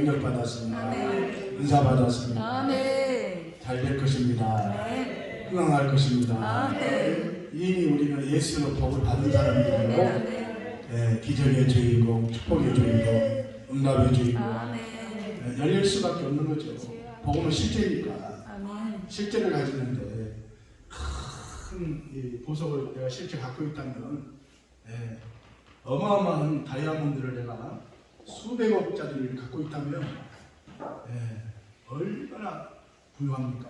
능력 받았습니다. 아멘. 은사 받았습니다. 아멘. 잘 될 것입니다. 아멘. 흥황할 것입니다. 아멘. 이미 우리는 예수로 복을 받은 사람들이고 아멘. 기적의 주인공, 축복의 주인공, 응답의 주인공 아멘. 열릴 수밖에 없는 거죠. 복음은 실제니까 아멘. 실제를 가지는데 큰 이 보석을 내가 실제 갖고 있다면 어마어마한 다이아몬드를 내가 수백억짜리를 갖고 있다면 얼마나 부유합니까?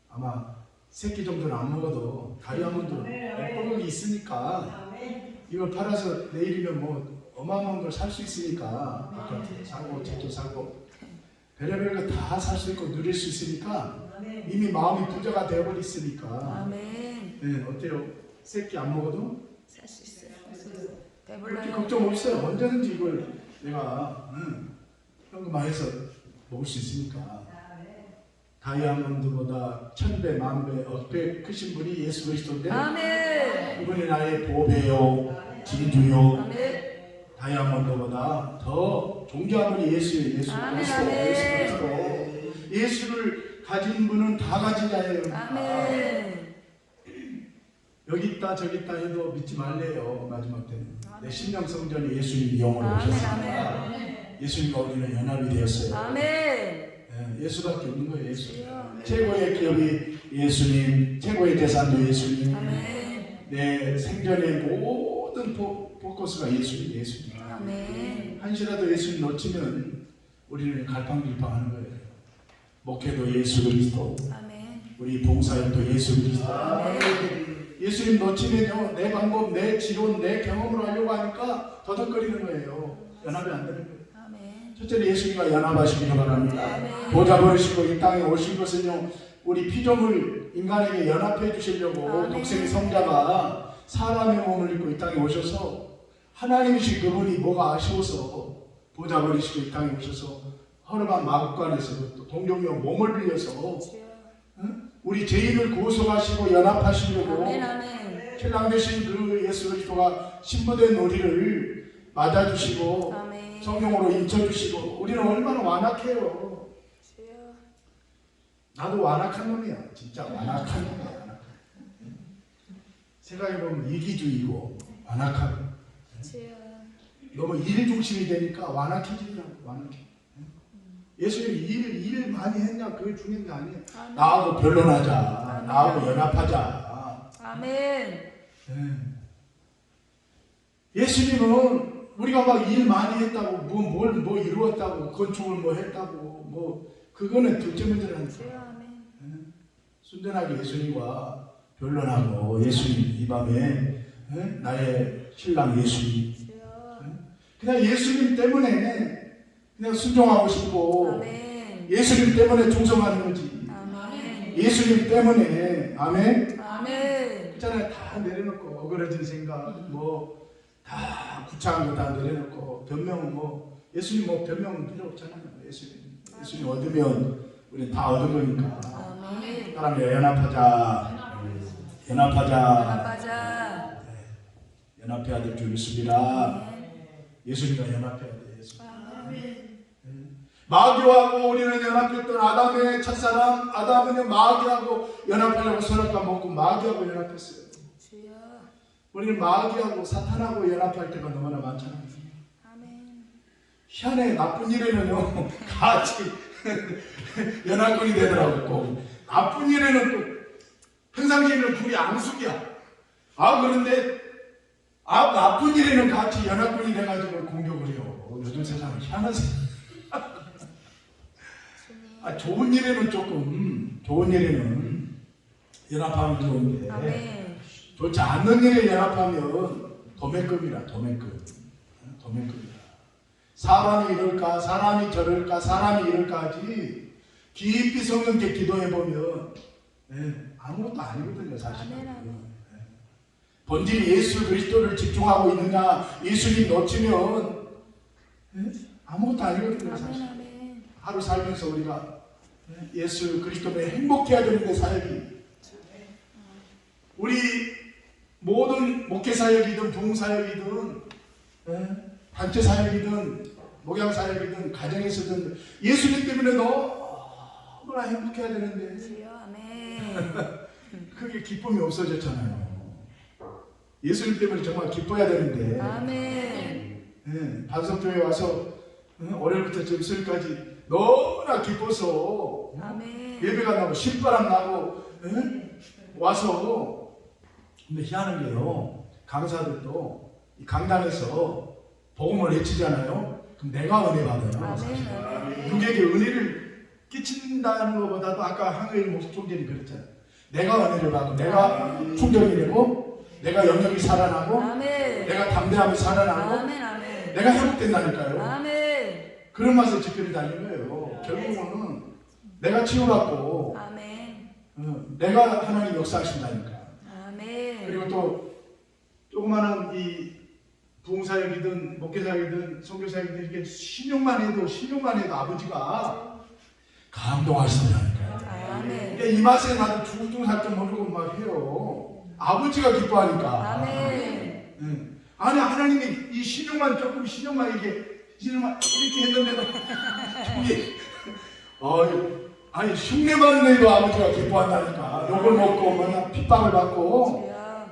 아마 새끼 정도는 안 먹어도 다이아몬드 몇백억이 있으니까 이걸 팔아서 내일이면 뭐 어마어마한 걸 살 수 있으니까 아파트 사고 집도 사고 별의별 거 다 살 수 있고 누릴 수 있으니까 이미 마음이 부자가 되어버렸으니까 아멘. 어때요? 새끼 안 먹어도 살 수 있어요. 그렇게 배불러요. 걱정 없어요. 언제든지 이걸 내가 현금화 해서 먹을 수 있으니까. 다이아몬드보다 1000배, 만배, 억배 크신 분이 예수 그리스도인데 아멘. 이분이 나의 보배요, 진주요, 아멘. 다이아몬드보다 더 존귀한 분이 예수예요. 예수 아멘, 그리스도, 아멘. 예수 그리스도. 예수를 가진 분은 다 가진 자예요. 아멘. 여기 있다 저기 있다 해도 믿지 말래요. 마지막 때는 내 심령 성전에 예수님이 영원히 오셨습니다. 아멘. 예수님과 우리는 연합이 되었어요. 아멘. 예수밖에 없는 거예요. 예수. 주여. 최고의 기업이 예수님, 최고의 재산도 예수님. 아멘. 내 생전의 모든 포커스가 예수님, 예수님. 아멘. 한시라도 예수님 놓치면 우리는 갈팡질팡하는 거예요. 목회도 예수 그리스도, 아멘. 우리 봉사활도 예수 그리스도. 아멘. 예수님 놓치면요, 내 방법, 내 지론, 내 경험으로 하려고 하니까 더덕거리는 거예요. 연합이 안 되는 거예요. 아멘. 첫째로 예수님과 연합하시기를 바랍니다. 아멘. 보좌 버리시고 이 땅에 오신 것은요, 우리 피조물 인간에게 연합해 주시려고 아멘. 독생의 성자가 사람의 몸을 입고 이 땅에 오셔서 하나님이신 그분이 뭐가 아쉬워서 보좌 버리시고 이 땅에 오셔서 허름한 마국간에서 또 동정녀 몸을 빌려서 우리 죄인을 구속하시고 연합하시려고 아멘. 아멘. 신랑 되신 그 예수 그리스도가 신부된 우리를 맞아주시고 아멘. 성령으로 인쳐주시고 우리는 얼마나 완악해요. 주여. 나도 완악한 놈이야. 진짜 완악한 놈이야. 생각해보면 이기주의고 완악하고 주여. 너무 일 중심이 되니까 완악해지더라고. 완악해. 예수님이 일 많이 했냐 그게 중요한 게 아니에요. 아멘. 나하고 변론하자. 아멘. 나하고 연합하자. 아멘. 예수님은 우리가 막 일 많이 했다고 뭐 이루었다고 건축을 뭐 했다고 뭐 그거는 둘째 문제라는 주여. 거예요. 아멘. 순전하게 예수님과 변론하고 예수님 이 밤에 나의 신랑 예수님 주여. 그냥 예수님 때문에 그냥 순종하고 싶고 아멘. 예수님 때문에 충성하는 거지. 아멘. 예수님 때문에 아멘. 아멘. 있잖아요. 다 내려놓고 어그러진 생각 뭐 다 구차한 거 다 내려놓고 변명 뭐 예수님 뭐 변명 필요 없잖아요. 예수님 얻으면 우리는 다 얻은 거니까. 아멘. 사람이 연합하자. 연합하자. 연합해야 될 줄 믿습니다. 예수님과 연합해야 돼. 예수님. 아멘. 마귀하고 우리는 연합했던 아담의 첫사람 아담은 마귀하고 연합하려고 선악과 먹고 마귀하고 연합했어요. 주여. 우리는 마귀하고 사탄하고 연합할 때가 너무나 많잖아요. 아멘. 희한해. 나쁜 일에는요 같이 연합군이 되더라고. 나쁜 일에는 또 평상시에는 둘이 앙숙이야. 그런데 나쁜 일에는 같이 연합군이 돼가지고 공격을 해요. 요즘 세상은 희한한 세상. 좋은 일에는 좋은 일에는 연합하면 좋은데 아멘. 좋지 않는 일에 연합하면 도매급이라. 사람이 이럴까 사람이 저럴까 사람이 이럴까 하지 깊이 성령께 기도해보면 아무것도 아니거든요. 사실 본질이 예수 그리스도를 집중하고 있느냐 예수님 놓치면 아무것도 아니거든요. 사실 아멘. 하루 살면서 우리가 예수 그리스도에 행복해야 되는데 사역이 우리 모든 목회 사역이든 부흥 사역이든 단체 사역이든 목양사역이든 가정에서든 예수님 때문에 너무나 행복해야 되는데 주여. 아멘. 그게 기쁨이 없어졌잖아요. 예수님 때문에 정말 기뻐야 되는데 아멘. 네, 반석교회 와서 월요일부터 점수일까지 너무나 기뻐서 아멘. 예배가 나고 신바람 나고 와서 근데 희한한 게요. 강사들도 이 강단에서 복음을 외치잖아요. 그럼 내가 은혜 받아요. 사실. 아멘. 누구에게 은혜를 끼친다는 것보다도 아까 한국의 목사 총재님 그랬잖아요. 내가 은혜를 받고 내가 충전이 되고 내가 영역이 살아나고 아멘. 내가 담대함이 살아나고 아멘. 아멘. 내가 회복된다니까요. 아멘. 그런 맛에 집회를 다니는 거예요. 결국은 내가 치유받고 아멘. 내가 하나님 역사하신다니까. 아멘. 그리고 또 조그마한 이 부흥사역이든 목회사역이든 선교사역이든 이렇게 신용만 해도 아버지가 감동하신다니까요. 아멘. 이 맛에 나도 죽둥살좀 모르고 막 해요. 아버지가 기뻐하니까. 아멘. 아니 하나님이 이 신용만 이렇게 했는데도 저기 아니 흉내만 내도 아버지가 기뻐한다니까. 욕을 먹고 뭐냐 핍박을 받고 주여.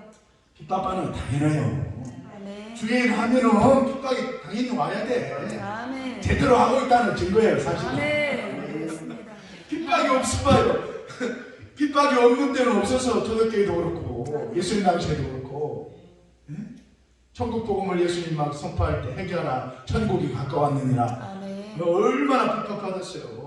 핍박받는 건 당연해요. 아멘. 주일 하면은 핍박이 당연히 와야 돼. 아멘. 제대로 하고 있다는 증거예요 사실. 아멘. 그렇습니다. 핍박이 없어요. 핍박이 없는 데는 없어서 초대교회도 그렇고 예수님 당시에도 그렇고 천국 복음을 예수님 막 선포할 때 해결하라 천국이 가까웠느니라. 아멘. 얼마나 핍박받았어요.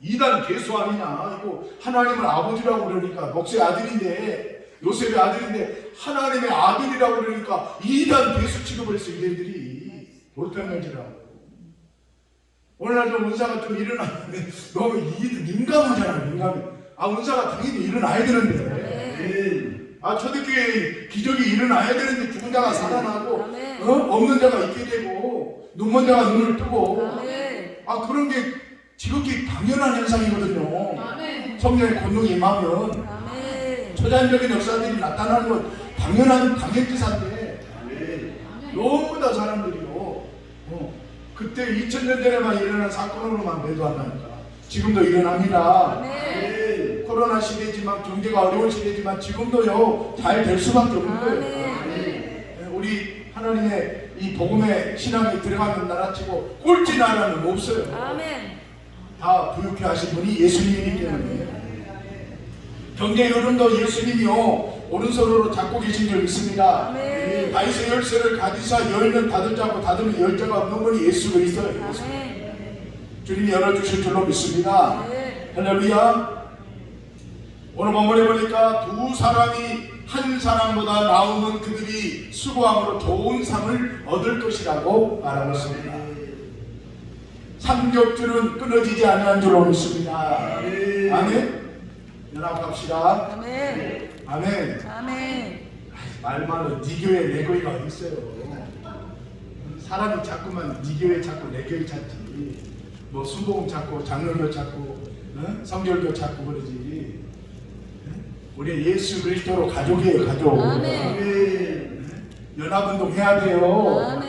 이단 개수 아니냐. 이거 하나님을 아버지라고 그러니까 목사의 아들인데 요셉의 아들인데 하나님의 아들이라고 그러니까 이단 개수 취급을 해서 이들이 돌편면지라고. 오늘날 좀 은사가 좀 일어나는데 너무 민감하잖아. 민감해. 은사가 당연히 일어나야 되는데 초대교회 기적이 일어나야 되는데 죽은 자가 살아나고 없는 자가 있게 되고 눈먼 자가 눈을 뜨고 그런 게 지극히 당연한 현상이거든요. 성령의 권능이 임하면 초자연적인 역사들이 나타나는 건 당연지사인데 너무나 사람들이요 그때 2000년 전에만 일어난 사건으로만 매도한다니까 지금도 일어납니다. 코로나 시대지만 경제가 어려운 시대지만 지금도요 잘 될 수밖에 없는 거예요. 우리 하나님의 이 복음의 신앙이 들어가는 나라치고 꼴찌 나라는 없어요. 다 부유케 하신 분이 예수님이기 때문에 경제 흐름도 예수님이요 오른손으로 잡고 계신 줄 믿습니다. 다윗의 열쇠를 가지사 열면 닫을 자고 닫으면 열 자가 없는 분이 예수 그리스도예요. 주님이 열어주실 줄로 믿습니다. 할렐루야. 오늘 본문에 보니까 두 사람이 한 사람보다 나오면 그들이 수고함으로 좋은 상을 얻을 것이라고 말하고 있습니다. 삼겹줄은 끊어지지 않는 줄로 믿습니다. 아멘. 연합합시다. 아멘. 말만은 네 교회 내 교회가 어디 있어요. 사람이 자꾸만 네 교회 찾고 내 교회 찾지. 뭐 순복음 찾고 장로교 찾고 성결교 찾고 그러지. 우리 예수 그리스도로 가족이에요. 가족. 연합운동 해야 돼요.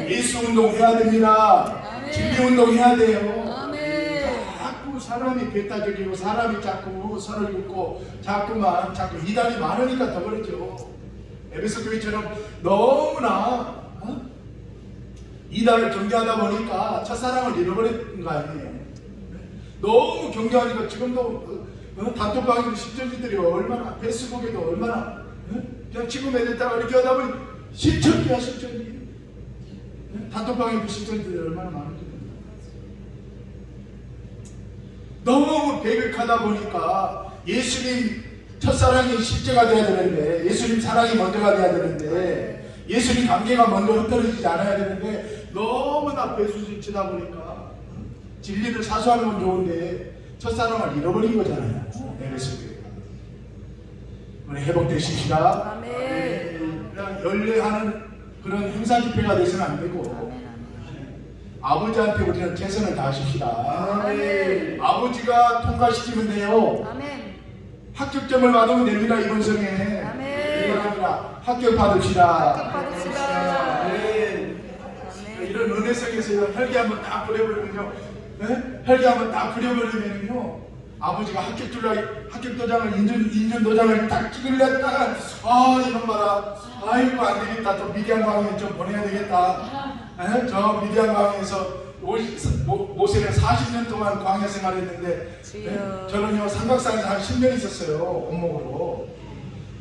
예수 운동 해야 됩니다. 진리 운동 해야 돼요. 자꾸 사람이 배타적이고 사람이 자꾸 선을 긋고 자꾸 이단이 많으니까 더 그렇죠. 에베소 교회처럼 너무나 이단을 경계하다 보니까 첫사랑을 잃어버린 거 아니에요. 너무 경계하니까 지금도 단톡방에도 신천지들이 얼마나 페이스북에도 얼마나 그냥 지금 애들 따라 이렇게 하다 보니 신천지야 신천지. 단톡방에도 신천지들이 얼마나 많은지. 너무 배격하다 보니까 예수님 첫사랑이 실제가 돼야 되는데 예수님 사랑이 먼저가 돼야 되는데 예수님 관계가 먼저 흩어지지 않아야 되는데 너무나 배수진치다 보니까 진리를 사수하는 건 좋은데 첫사랑을 잃어버린 거잖아요. 우리 회복되십시다. 그냥 연례하는 그런 행사 집회가 되서는 안 되고 아버지한테 우리는 최선을 다하십시다. 아버지가 통과시키면 돼요. 합격점을 받으면 됩니다. 이번 생에 합격 받읍시다. 이런 은혜 은혜석에서 혈기 한번 딱 부려버리면요, 혈기 한번 딱 부려버리면요, 아버지가 합격도장을 인준도장을 딱 찍으려다가 이놈 봐라, 아이고 안 되겠다, 또 미디안 광에 좀 보내야 되겠다. 저 미디안 광에서 모세는 40년 동안 광야 생활했는데 저는요 삼각산에서 한 10년 있었어요. 원목으로.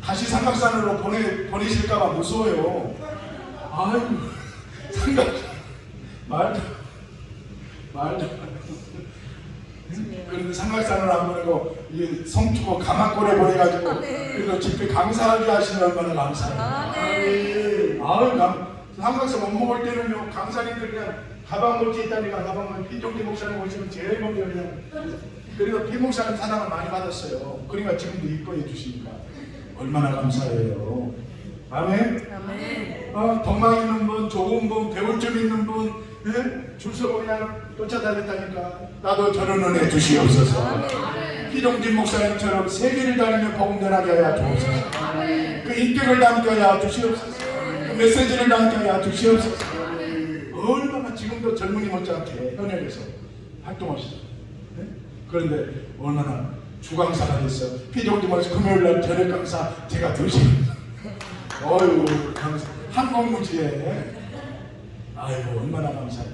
다시 삼각산으로 보내실까봐 무서워요. 아이고 삼각산 말도 그런데 삼각산을 안 보내고 성주고 가마골에 보내가지고 그래서 집회 강사하게 하시면 얼마나 감사해요. 삼각산 못 먹을 때는요 강사님들 그냥 가방 멀티 있다니까 가방을 피종기 목사님 오시면 제일 먼저 그냥 그래서 피 목사님 사랑을 많이 받았어요. 그러니까 지금도 이뻐해 주시니까 얼마나 감사해요. 아멘. 덕망 있는 분, 좋은 분, 배울 점 있는 분, 줄 서고 그냥 쫓아다녔다니까 나도 저런 은혜 주시옵소서. 피종진 목사님처럼 세계를 다니며 복음 전하게 하여 주옵소서. 그 인격을 담게 하여 주시옵소서. 그 메시지를 담게 하여 주시옵소서. 얼마나 지금도 젊은이 못지않게 현역에서 활동하시죠. 그런데 얼마나 주강사가 됐어. 피종진 목사 금요일날 저녁 강사 제가 2시간 어휴 강사 한국무지에 아이고 얼마나 감사해.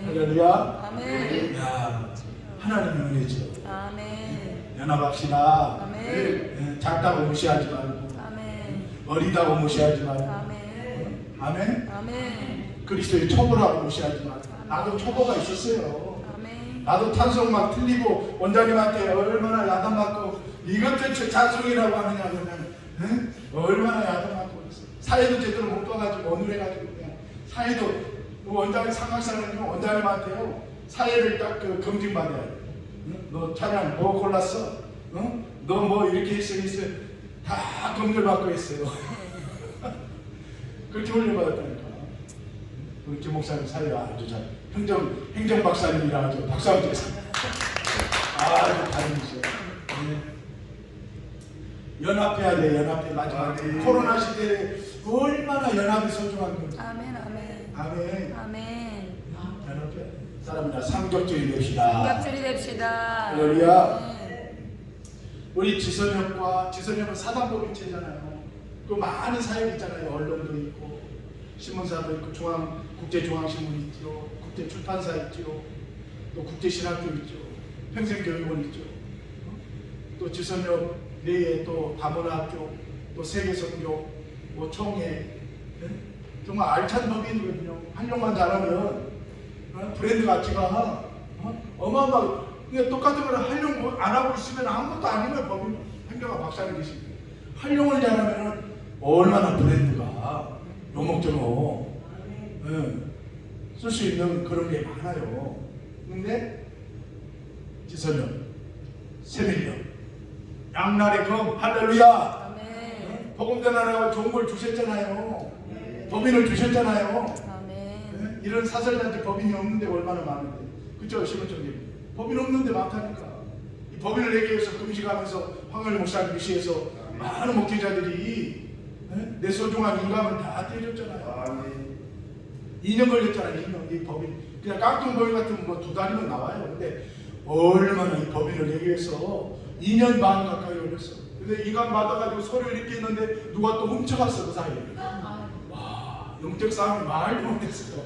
할렐루야. 아멘. 야 하나님의 은혜죠. 아멘. 연합합시다. 아멘. 작다고 무시하지 말고 아멘. 어리다고 무시하지 말고 아멘. 아멘. 아멘. 그리스도의 초보라고 무시하지 말고 나도 초보가 있었어요. 아멘. 나도 탄성 막 틀리고 원장님한테 얼마나 야단맞고 이것들 찬송이라고 하느냐 그러면 얼마나 야단맞고 그랬어. 사회도 제대로 못 봐가지고 오늘 해가지고 그냥 사회도 원장님 삼각사는요 원장님한테요 사회를 딱 검증받아야 돼. 너 찬양 뭐 골랐어? 너 뭐 이렇게 했어 다 검증받고 했어요. 그렇게 훈련받았다니까. 우리 김 목사님 사회가 아주 잘 행정 박사님이라 하죠. 박사님 됐어요. 아주 다행이죠. 연합해야 돼. 연합해. 마지막 코로나 시대에 얼마나 연합이 소중한 건지. 아멘. 아멘. 아멘. 연합해. 사람이나 삼겹줄이 됩시다. 삼겹줄이 됩시다. 할렐루야. 우리 지선협은 사단법인체잖아요. 그 많은 사역이 있잖아요. 언론도 있고 신문사도 있고 국제중앙신문 있죠. 국제출판사 있죠. 또 국제신학교 있죠. 평생교육원 있죠. 또 지선협 내에 또 다문화학교, 또 세계선교, 뭐 총회, 정말 알찬 법인이거든요. 활용만 잘하면 브랜드 가치가 어마어마하고 똑같은 걸 활용 안 하고 있으면 아무것도 아니면 법인 행정가 박사님 계십니다. 활용을 잘하면 얼마나 브랜드가 요목조목 쓸 수 있는 그런 게 많아요. 근데 지선협, 세밀협, 양날의 검, 할렐루야. 복음 전하라고 좋은 걸 주셨잖아요. 법인을 주셨잖아요. 이런 사설단체 법인이 없는데 얼마나 많은데. 그죠, 신원장님? 법인 없는데 많다니까. 이 법인을 내기 위해서 금식하면서 황을 목사님 위시해서 많은 목회자들이 내 소중한 인감을 다 때려줬잖아요. 2년 걸렸잖아요. 2년 이 법인. 그냥 깡통 법인 같으면 뭐 2달이면 나와요. 근데 얼마나 이 법인을 내기 위해서 2년 반 가까이 걸렸어. 근데 인감 받아가지고 서류 이렇게 했는데 누가 또 훔쳐갔어 그 사이에. 와, 영적 싸움이 말도 못했어.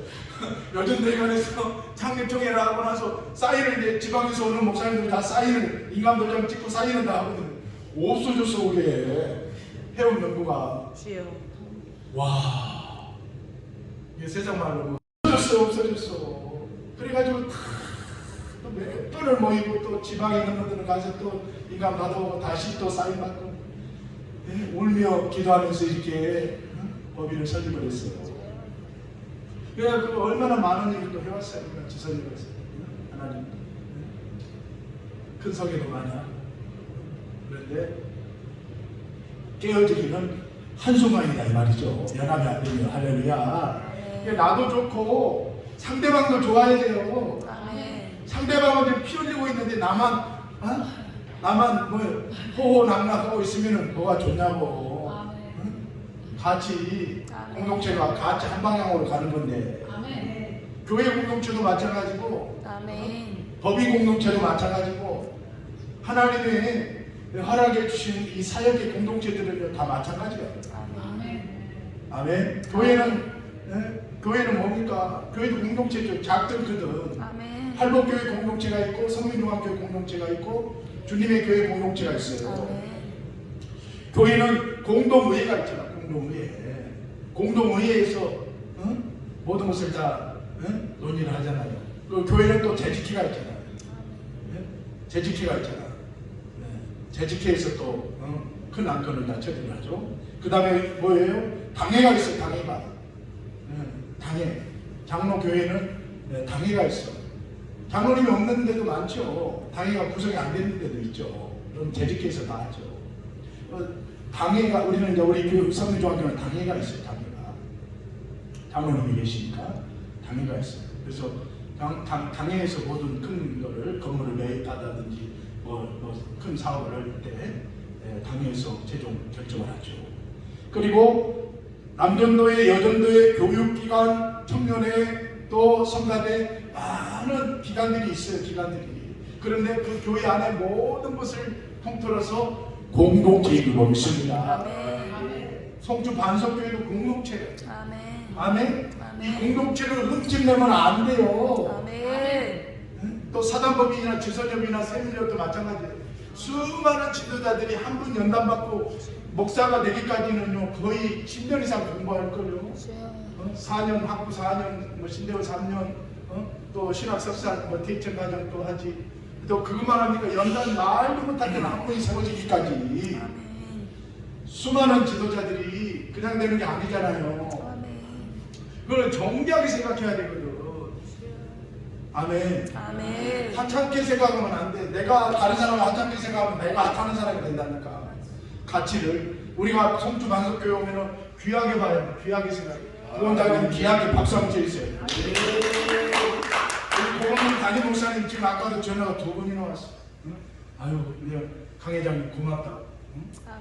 여전대관에서 창립총회를 하고 나서 사인을 이제 지방에서 오는 목사님들이 다 사인을 인감 도장 찍고 사인을 다 하거든. 없어졌어 그게 해운 연구가. 와, 이게 세상 말로 없어졌어. 그래가지고 또 몇 번을 모이고 또 지방에 있는 분들은 가서 또 인감 받아오고 다시 또 사인 받고 울며 기도하면서 이렇게 법인을 설립을 했어요. 그래야 그 얼마나 많은 일을 또 해왔어요. 지선이가 있어요. 하나님 큰 성에도 많이 하고. 그런데 깨어지기는 한순간이다 이 말이죠. 연합이 안 되면. 할렐루야. 나도 좋고 상대방도 좋아야 돼요. 상대방은 피 흘리고 있는데 나만 뭐 호호낙낙하고 있으면 뭐가 좋냐고. 같이 공동체가 같이 한 방향으로 가는 건데 교회 공동체도 마찬가지고 아멘. 법인 공동체도 마찬가지고 하나님의 허락해 주신 이 사역의 공동체들은 다 마찬가지예요. 아멘. 아멘. 교회는 뭡니까? 교회도 공동체죠. 작든 크든. 아멘. 할복교회 공동체가 있고 성민종합교회 공동체가 있고 주님의 교회 공동체가 있어요. 아멘. 교회는 공동의회가 있잖아. 공동의회에서 모든 것을 다 논의를 하잖아요. 그 교회는 또 재직회가 있잖아요. 재직회가 있잖아. 재직회에서 또 큰 안건을 다 처리를 하죠. 그 다음에 뭐예요? 당회가 있어요. 당회. 장로교회는 당회가 있어. 장로님이 없는 데도 많죠. 당회가 구성이 안 되는 데도 있죠. 그럼 재직회에서 다 하죠. 당회가 우리는 이제 우리 그 성민종합교회는 당회가 있어요. 장로님이 계시니까 당회가 있어요. 그래서 당회에서 모든 큰 거를 건물을 매입하다든지 큰 사업을 할 때 당회에서 최종 결정을 하죠. 그리고 남전도회, 여전도회, 교육기관, 청년회, 또 성가대 많은 기관들이 있어요. 그런데 그 교회 안에 모든 것을 통틀어서 공동체인 것입니다. 성주 반석교회도 공동체예요. 아멘. 이 공동체를 흠집내면 안 돼요. 또 사단법인이나 지선협이나 세밀협도 마찬가지예요. 수많은 지도자들이 한 분 연단받고 목사가 되기까지는요 거의 10년 이상 공부할걸요. 4년 학부 4년, 신대원 3년, 또 신학 석사, 대천 과정 또 하지. 또 그것만 합니까? 연단 말도 못할 때 한 분이 세워지기까지 수많은 지도자들이 그냥 되는 게 아니잖아요. 그걸 정교하게 생각해야 되거든. 아멘. 하찮게 생각하면 안 돼. 내가 다른 사람을 하찮게 생각하면 내가 하찮은 사람이 된다니까. 가치를 우리가 성주 반석교회 오면은 귀하게 봐야 돼. 귀하게 생각해. 부원장님 귀하게 박수 한번 쳐주세요. 우리 고맙는 담임 목사님 지금 아까도 전화가 2번이나 왔어. 아유, 그냥 강 회장님 고맙다.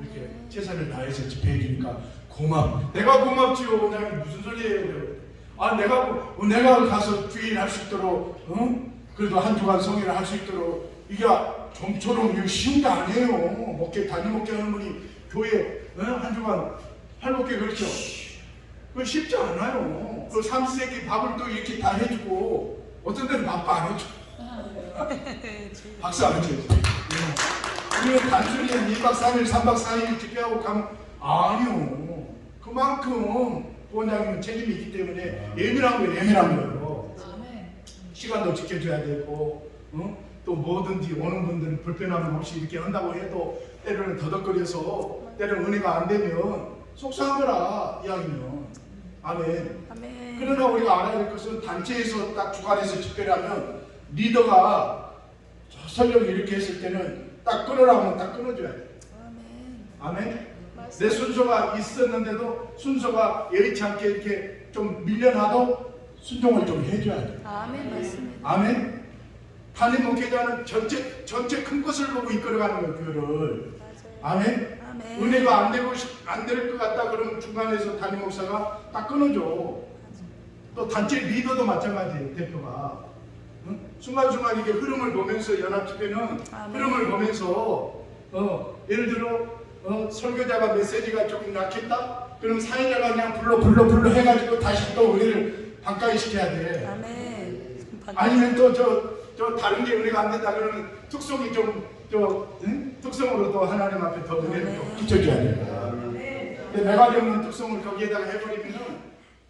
이렇게 최선을 다해서 집회해 주니까 고맙. 내가 고맙지요. 원장님 무슨 소리예요? 내가 가서 주일 할 수 있도록, 그래도 한 주간 성회를 할 수 있도록 이게 좀처럼 이거 쉬운 게 아니에요. 담임 목회 하는 분이 교회 한 주간 할복회 그렇죠? 그거 쉽지 않아요. 그 삼시세끼 밥을 또 이렇게 다 해주고 어떤 데는 밥도 안 해줘. 박수 안 쳐야지. 우리는 단순히 2박 3일, 3박 4일 집회하고 가면 아니요. 그만큼 부원장님은 책임이 있기 때문에 예민한 거예요. 시간도 지켜줘야 되고 또 뭐든지 오는 분들은 불편함 없이 이렇게 한다고 해도 때로는 더덕거려서 때로는 은혜가 안 되면 속상한 거라 이야기면. 아멘. 그러나 우리가 알아야 될 것은 단체에서 딱 주관해서 집회를 하면 리더가 설령 이렇게 했을 때는 딱 끊으라고 하면 딱 끊어줘야 돼. 아멘. 내 순서가 있었는데도 순서가 예의치 않게 이렇게 좀 밀려나도 순종을 좀 해줘야 돼. 아멘. 담임 목회자는 전체 큰 것을 보고 이끌어가는 거예요, 교회를. 아멘. 은혜가 안 될 것 같다 그러면 중간에서 담임 목사가 딱 끊어줘. 또 단체 리더도 마찬가지예요, 대표가. 순간순간 이게 흐름을 보면서 연합 집회는 흐름을 보면서 예를 들어 설교자가 메시지가 조금 약했다? 그럼 사회자가 그냥 불러 해가지고 다시 또 은혜를 반가이 시켜야 돼. 아니면 또 저 다른 게 은혜가 안 된다 그러면 특성이 특성으로 또 하나님 앞에 더 은혜를 좀 끼쳐줘야 돼. 근데 내가 없는 특성을 거기에다가 해버리면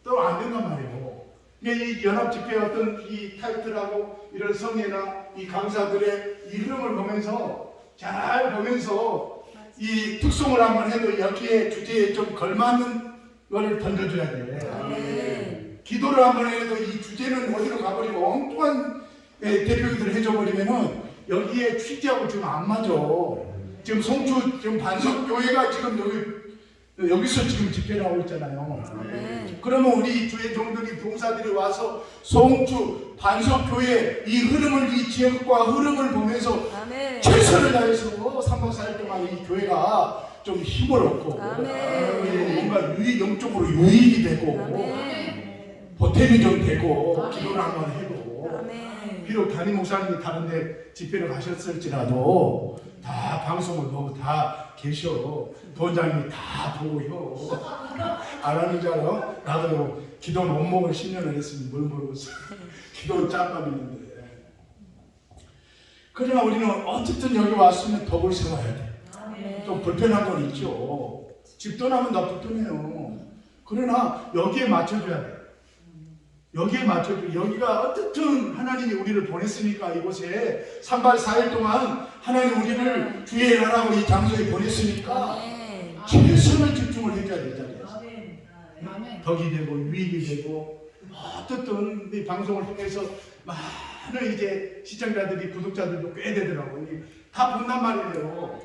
또 안 된단 말이에요. 이 연합 집회의 어떤 이 타이틀하고 이런 성회나 이 강사들의 이 흐름을 보면서 잘 보면서 이 특성을 한번 해도 여기에 주제에 좀 걸맞는 걸 던져줘야 돼. 기도를 한번 해도 이 주제는 어디로 가버리고 엉뚱한 대표들을 해줘버리면은 여기에 취지하고 지금 안 맞아. 지금 성주 지금 반석교회가 지금 여기서 지금 집회를 하고 있잖아요. 그러면 우리 주의 종들이 봉사들이 와서 성주 반석교회 이 흐름을 이 지역과 흐름을 보면서 최선을 다해서 3박 4일 동안 이 교회가 좀 힘을 얻고 뭔가 영적으로 유익이 되고 보탬이 좀 되고 기도를 한번 해도 아멘. 비록 담임 목사님이 다른데 집회를 가셨을지라도 다 방송을 보고 다 계셔. 도원장님이 다 보고요. 안 하는 줄 알아? 나도 기도 원목을 10년을 했으니 뭘 모르겠어. 기도는 짬밥 있는데. 그러나 우리는 어쨌든 여기 왔으면 덕을 세워야 돼. 좀 불편한 건 있죠. 집 떠나면 다 불편해요. 그러나 여기에 맞춰줘야 돼. 여기에 맞춰줘. 여기가 어쨌든 하나님이 우리를 보냈으니까 이곳에 3박 4일 동안 하나님 우리를 주의 하라고 이 장소에 보냈으니까 최선을 집중을 해줘야 되잖아요. 덕이 되고 유익이 되고 어쨌든 이 방송을 통해서 많은 이제 시청자들이 구독자들도 꽤 되더라고요. 다 본단 말이에요.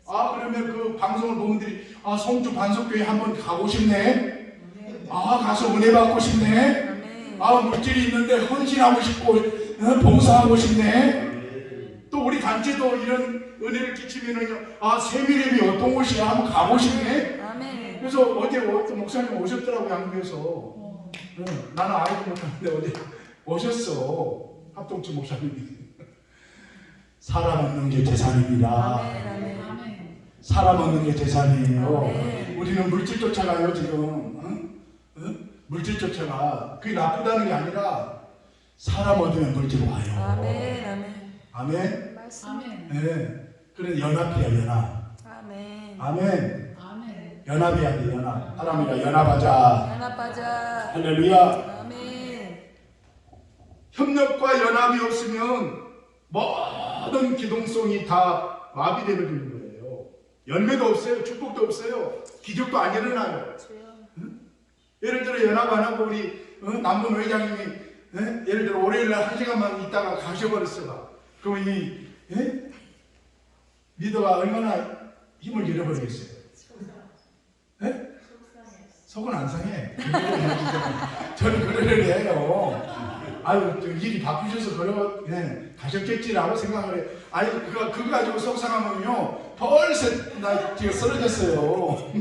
그러면 그 방송을 보는 분들이 송주 반석교회 한번 가고 싶네. 가서 은혜 받고 싶네. 물질이 있는데 헌신하고 싶고 봉사하고 싶네. 또 우리 단체도 이런 은혜를 끼치면은요, 세미렘이 어떤 곳이야 한번 가고 싶네. 그래서 어제 목사님 오셨더라고 양구에서. 나는 알지 못하는데 어제 오셨어. 합동체 목사님이. 사람 얻는 게 재산입니다. 사람 얻는 게 재산이에요. 우리는 물질 쫓아가요 지금. 물질 쫓아가. 그게 나쁘다는 게 아니라 사람 얻으면 물질 와요. 아멘. 네. 그래 연합해야 연합. 아멘. 연합해야 돼 연합. 사람이라 연합하자. 할렐루야. 협력과 연합이 없으면 모든 기동성이 다 마비되는 거예요. 열매도 없어요. 축복도 없어요. 기적도 안 일어나요. 예를 들어 연합 안 하고 우리 남문 회장님이 예를 들어 월요일날 1시간만 있다가 가셔버렸어. 그럼 이 리더가 얼마나 힘을 잃어버리겠어요. 속은 안 상해. 저는 그러려니 해요. 일이 바쁘셔서 가셨겠지라고 생각을 해. 그거 가지고 속상하면요 벌써 나 지금 쓰러졌어요.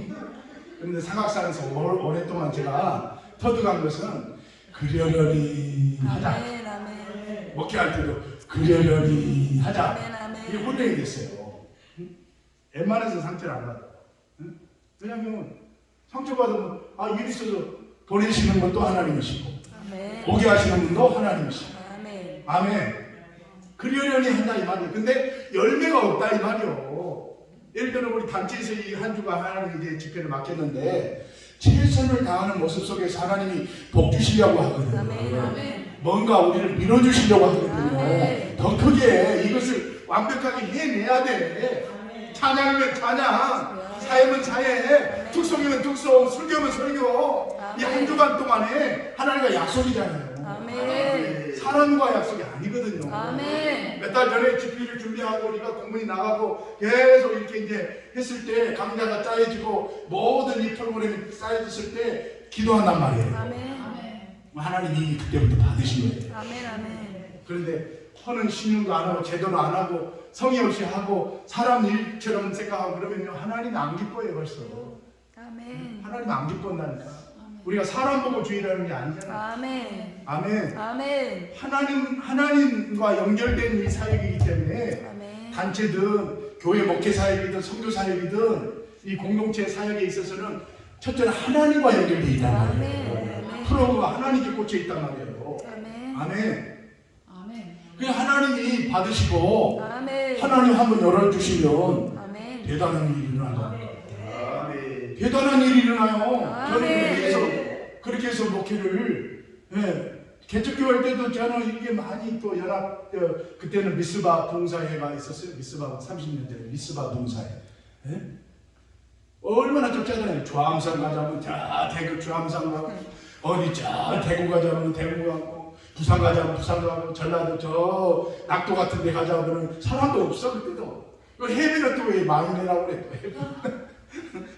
그런데 사각산에서 오랫동안 제가 터득한 것은 그려려니 하자. 목회할 때도 그려려니 하자. 이게 훈련이 됐어요. 웬만해서 상처를 안 받아. 왜냐하면 상처받으면 일이 있어서 보내시는 것도 하나님이시고 오게 하시는 분도 하나님이시고. 아멘. 그려려니 한다 이 말이에요. 근데 열매가 없다 이 말이에요. 예를 들어 우리 단체에서 이 한 주가 하나님 이제 집회를 맡겼는데 최선을 다하는 모습 속에서 하나님이 복 주시려고 하거든요. 뭔가 우리를 밀어주시려고 하거든요. 더 크게 이것을 완벽하게 해내야 돼. 찬양이면 찬양, 사회면 사회, tuk성이면 tuk성, 설교면 설교. 이 한 주간 동안에 하나님과 약속이잖아요. 사람과 약속이 아니거든요. 몇 달 전에 집회를 준비하고 우리가 공문이 나가고 계속 이렇게 이제 했을 때 강좌가 짜여지고 모든 이 프로그램이 쌓여졌을 때 기도한단 말이에요. 하나님이 그때부터 받으신 거예요. 그런데 허는 신용도 안 하고 제도도 안 하고 성의 없이 하고 사람 일처럼 생각하고 그러면요 하나님이 안 기뻐요 벌써. 하나님이 안 기뻐한다니까. 우리가 사람 보고 주의라는 게 아니잖아. 아멘. 하나님과 연결된 이 사역이기 때문에 단체든 교회 목회 사역이든 선교 사역이든 이 공동체 사역에 있어서는 첫째는 하나님과 연결되어 있단 말이에요. 프로가 하나님께 꽂혀 있단 말이에요. 아멘. 그냥 하나님이 받으시고 하나님 한번 열어주시면 대단한 일이 일어난다. 대단한 일이 일어나요. 저는 그렇게 해서 목회를 개척교회 할 때도 저는 이게 많이 또 연합 그때는 미스바 봉사회가 있었어요. 미스바 30년 전에 미스바 봉사회. 얼마나 쫓아다녀요. 주암산 가자면 대구 주암산 가고 어디 대구 가자면 대구 가고 부산 가자면 부산 가고 전라도 저 낙도 같은 데 가자면 사람도 없어 그때도. 해비는 또 왜 많이 내라고 그래.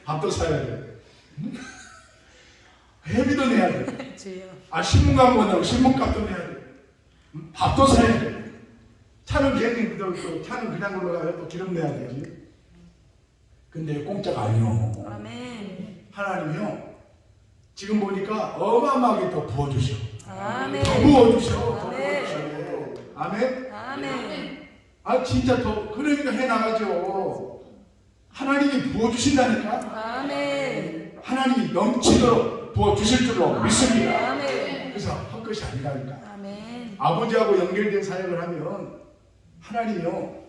밥도 사야 돼. 회비도 내야 돼. 신문값 본다고 신문값도 내야 돼. 밥도 사야 돼. 차는 괜히 차는 그냥 올라가요. 또 기름 내야 되지. 근데 공짜가 아니요. 하나님이요 지금 보니까 어마어마하게 더 부어주셔. 아멘. 더 부어주셔. 더 아멘. 부어주셔. 아멘. 아멘. 아 진짜 더 그러니까 해나가죠. 하나님이 부어주신다니까. 아멘. 하나님이 넘치도록 부어주실 줄로 믿습니다. 아멘. 그래서 헛것이 아니라니까. 아멘. 아버지하고 연결된 사역을 하면 하나님이요,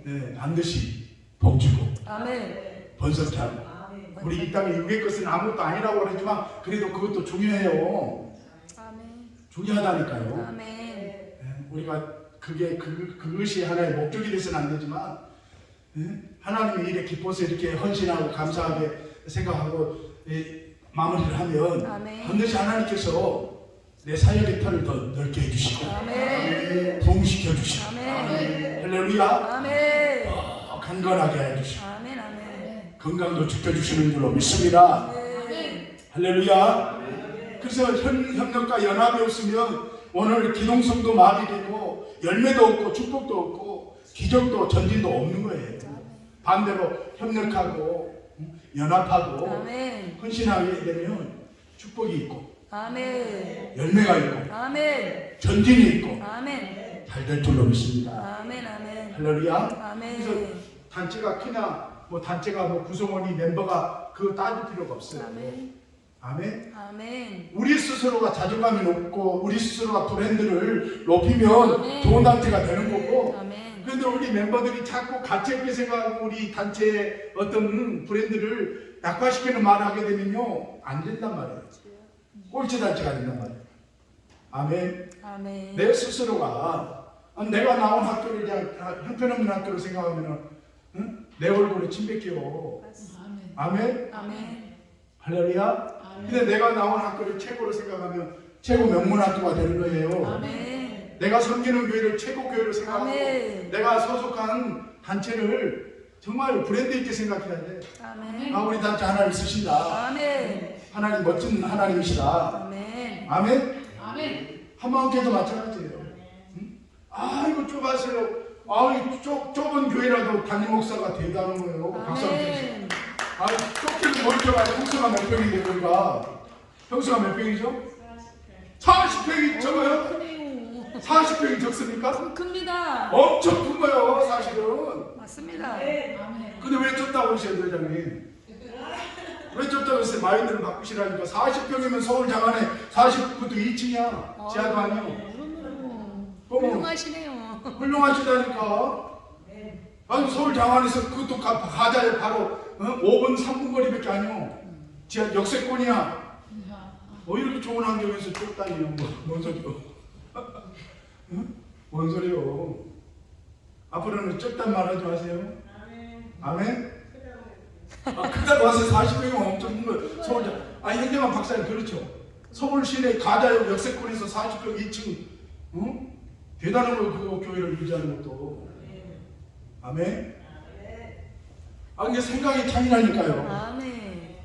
네, 반드시 복주고 아멘. 번성케 하고. 우리 이 땅에 육의 것은 아무것도 아니라고 그러지만 그래도 그것도 중요해요. 아멘. 중요하다니까요. 아멘. 네, 우리가 그것이 하나의 목적이 돼서는 안 되지만, 네? 하나님이 이렇게 기뻐서 이렇게 헌신하고 감사하게 생각하고 마무리를 하면 아멘. 반드시 하나님께서 내 사역의 털을 더 넓게 해주시고 아멘. 부흥시켜 주시고 아멘. 할렐루야. 아멘. 강건하게 해주시고 아멘. 아멘. 건강도 지켜주시는 줄로 믿습니다. 아멘. 할렐루야. 그래서 협력과 연합이 없으면 오늘 기동성도 마비되고 열매도 없고 축복도 없고 기적도 전진도 없는 거예요. 반대로 협력하고 연합하고 아멘. 헌신하게 되면 축복이 있고 아멘. 열매가 있고 아멘. 전진이 있고 아멘. 잘 될 줄로 믿습니다. 아멘. 아멘. 할렐루야. 그래서 아멘. 단체가 크냐 뭐 단체가 뭐 구성원이 멤버가 그거 따질 필요가 없어요. 아멘. 아멘. 아멘. 우리 스스로가 자존감이 높고 우리 스스로가 브랜드를 높이면 아멘. 좋은 단체가 되는 거고, 아멘. 그런데 우리 멤버들이 자꾸 가치 있게 생각하고 우리 단체의 어떤 브랜드를 약화시키는 말을 하게 되면요 안 된단 말이에요. 꼴찌 단체가 된단 말이에요. 아멘. 아멘. 내 스스로가 내가 나온 학교를 그냥 형편없는 학교로 생각하면은, 응? 내 얼굴에 침 뱉겨. 아멘. 아멘. 할렐루야. 근데 내가 나온 학교를 최고로 생각하면 최고 명문 학교가 되는 거예요. 아멘. 내가 섬기는 교회를 최고 교회로 생각하고 아멘. 내가 소속한 단체를 정말 브랜드 있게 생각해야 돼. 아멘. 아, 우리 단체 하나님 쓰신다. 아멘. 하나님 멋진 하나님이시다. 아멘. 아멘. 아멘. 한마음교회도 마찬가지예요. 응? 아, 이거 좁아서요. 아, 이 좁은 교회라도 담임 목사가 대단한 거예요. 박수 한번 주세요. 아멘. 아, 좁기는 뭘 좁아요. 평수가 몇 평인데 우리가 평수가 몇 평이죠? 40평이 적어요? 크네요. 40평이 적습니까? 큽니다. 엄청 큰 거예요, 사실은. 맞습니다. 아멘. 근데 왜 좁다고 그러세요, 회장님? 왜 좁다고 그러세요? 마인드를 바꾸시라니까. 40평이면 서울 장안에 49도 2층이야. 지하도 아니요. 훌륭하시네요. 훌륭하시다니까. 아니, 서울 장안에서 그것도 가자에 바로 5분, 3분 거리밖에 아니요. 지하 역세권이야. 이렇게 좋은 환경에서 좁다니요. 뭔 소리요? 응? 뭔 소리요? 앞으로는 좁단 말 하지 마세요. 아멘? 크다고 와서 40평이면 엄청 큰 거예요. 서울장. 현정한 박사님, 그렇죠. 서울 시내 가자역 역세권에서 40평 2층, 응? 대단한 거, 그거 교회를 유지하는 것도. 아멘? 이게 생각이 찬이라니까요. 아멘.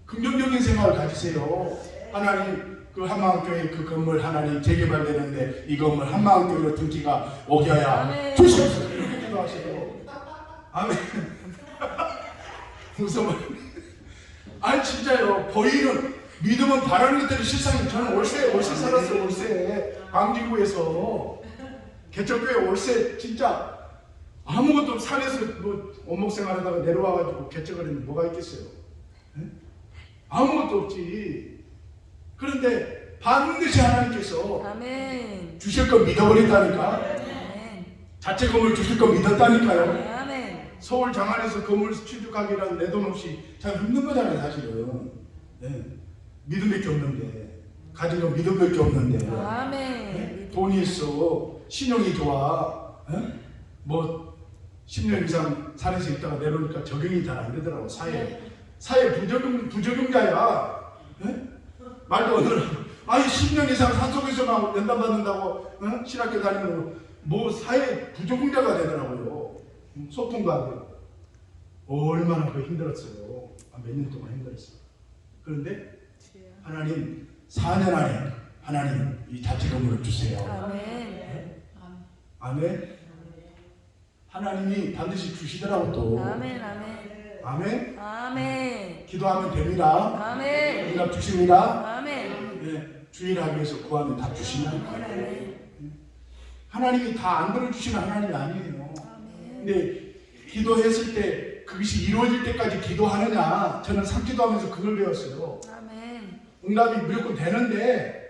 긍정적인 생각을 가지세요. 하나님, 그 한마음교회 그 건물 하나님 재개발되는데 이 건물 한마음교회로 등기가 오게 하여 주시옵소서. 이렇게 기도하세요. 아멘. 무서워. 아니 진짜요. 보이는 믿음은 바라는 것들이 실상이. 저는 월세 살았어요. 월세 광진구에서 개척교회 월세 진짜 아무것도 산에서 뭐 원목생활하다가 내려와가지고 개척을 했는데 뭐가 있겠어요? 에? 아무것도 없지. 그런데 반드시 하나님께서 아멘. 주실 거 믿어버린다니까. 아멘. 자체 건물 주실 거 믿었다니까요. 아멘. 서울 장안에서 건물 취득하기라는 내 돈 없이 참 힘든 거잖아요, 사실은. 네. 믿음밖에 없는데, 가진 건 믿음밖에 없는데, 아멘. 돈이 있어, 신용이 좋아, 뭐 10년 이상 산에서 있다가 내려오니까 적용이 잘 안 되더라고. 사회 부적용자야. 말도 안 들어. 10년 이상 산속에서만 연단 받는다고 신학교 다니면 뭐 사회 부적용자가 되더라고요. 소통도 안 돼요. 얼마나 그 힘들었어요. 몇 년 동안 힘들었어. 그런데 하나님 4년 안에 하나님 이 자체 건물을 주세요. 아멘. 아멘. 하나님이 반드시 주시더라고 또. 아멘. 아멘. 아멘. 아멘. 기도하면 됩니다. 아멘. 응답 주십니다. 아멘. 네, 주의를 하기 위해서 구하면 다 주신다니까요. 아멘. 하나님이 다 안 들어주시는 하나님이 아니에요. 아멘. 근데 기도했을 때 그것이 이루어질 때까지 기도하느냐, 저는 산기도하면서 그걸 배웠어요. 아멘. 응답이 무조건 되는데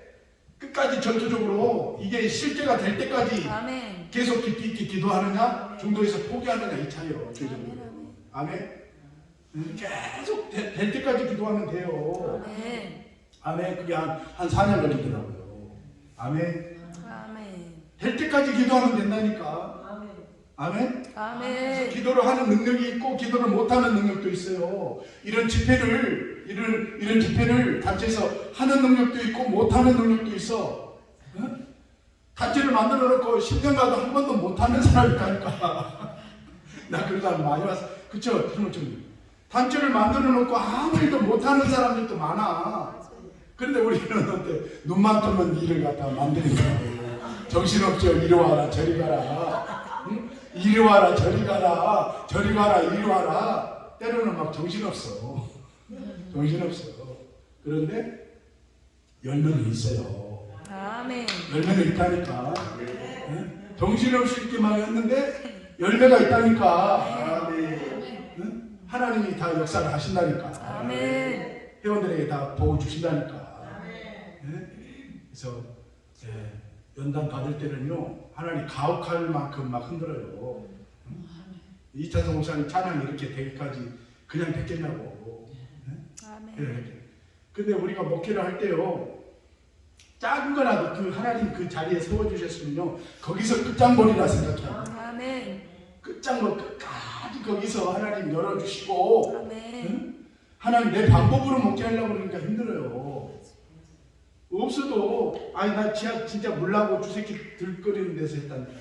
끝까지 전투적으로 이게 실제가 될 때까지 아멘. 계속 깊이 있게 기도하느냐, 중도에서 포기하느냐 이 차이요. 아멘. 계속 될 때까지 기도하면 돼요. 아멘. 아멘. 그게 한 4년 걸리더라고요. 아멘. 아멘. 될 때까지 기도하면 된다니까. 아멘. 아멘. 기도를 하는 능력이 있고 기도를 못하는 능력도 있어요. 이런 집회를 단체에서 하는 능력도 있고 못하는 능력도 있어. 응? 단체를 만들어 놓고 10년 가도 한 번도 못하는 사람이 있다니까. 나 그런 사람 많이 봤어. 그쵸? 단체를 만들어 놓고 아무 일도 못하는 사람들도 많아. 그런데 우리는 어때? 눈만 뜨면 일을 갖다 만드는 거예요. 정신없죠. 이리 와라 저리 가라. 응? 이리 와라 저리 가라. 저리 가라 이리 와라. 때로는 막 정신없어. 정신없어. 그런데 열매는 있어요. 아멘. 열매는 있다니까. 응? 정신없이 있기만 했는데 열매가 있다니까. 응? 하나님이 다 역사를 하신다니까. 아멘. 회원들에게 다 도움 주신다니까. 그래서 연단 받을 때는요, 하나님 가혹할 만큼 막 흔들어요. 이찬성 목사님 찬양이 이렇게 되기까지 그냥 됐겠냐고. 아멘. 근데 우리가 목회를 할 때요, 작은 거라도 그 하나님 그 자리에 세워주셨으면요, 거기서 끝장본이라 생각해요. 아멘. 끝장본 끝까지 거기서 하나님 열어주시고, 아멘. 하나님 내 방법으로 목회하려고 그러니까 힘들어요. 없어도 아니 나 진짜 물라고 주새끼 들거리는 데서 했다니까요.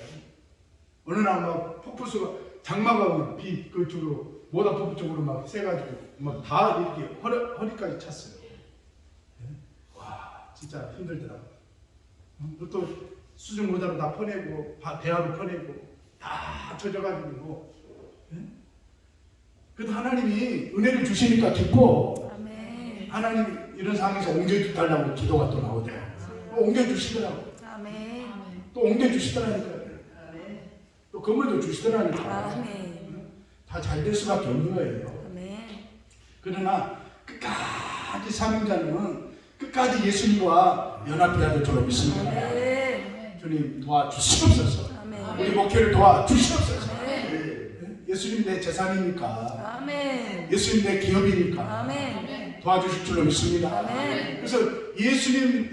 어느 날 막 폭포수가 장마가 비 그쪽으로 모다 폭포 쪽으로 막 새가지고 막 다 이렇게 허리까지 찼어요. 와 진짜 힘들더라고. 또 수중 모자로 다 퍼내고 대하로 퍼내고 다 젖어가지고. 그래도 하나님이 은혜를 주시니까 기뻐. 아멘. 하나님 이런 상황에서 옮겨달라고 기도가 또 나오더라고요. 또 옮겨주시더라고요. 아멘. 또 옮겨주시더라니까요. 또 건물도 주시더라니까요. 아멘. 다 잘 될 수밖에 없는 거예요. 아멘. 그러나 끝까지 사명자는 끝까지 예수님과 연합해야 될 줄로 믿습니다. 아멘. 주님 도와주시옵소서. 아멘. 우리 목회를 도와주시옵소서. 아멘. 예수님 내 재산이니까, 아멘. 예수님 내 기업이니까 아멘. 도와주실 줄로 믿습니다. 아멘. 그래서 예수님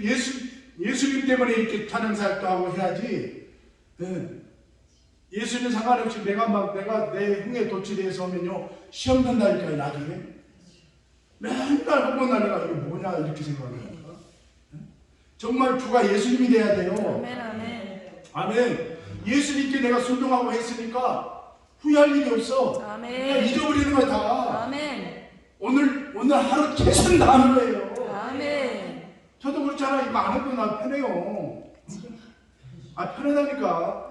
때문에 이렇게 찬양사역도 하고 해야지. 예수님 상관없이 내가 내 흥에 도취돼서 오면요 시험 든다니까요. 나중에 맨날 한번 날려가 이게 뭐냐 이렇게 생각하니까. 정말 주가 예수님이 돼야 돼요. 아멘. 아멘. 아멘. 예수님께 내가 순종하고 했으니까 후회할 일이 없어. 그냥 아멘. 잊어버리는 거야 다. 아멘. 오늘 하루 최선 다하는 거예요. 아멘. 저도 그렇잖아. 이거 안 해도 나 편해요. 편하다니까.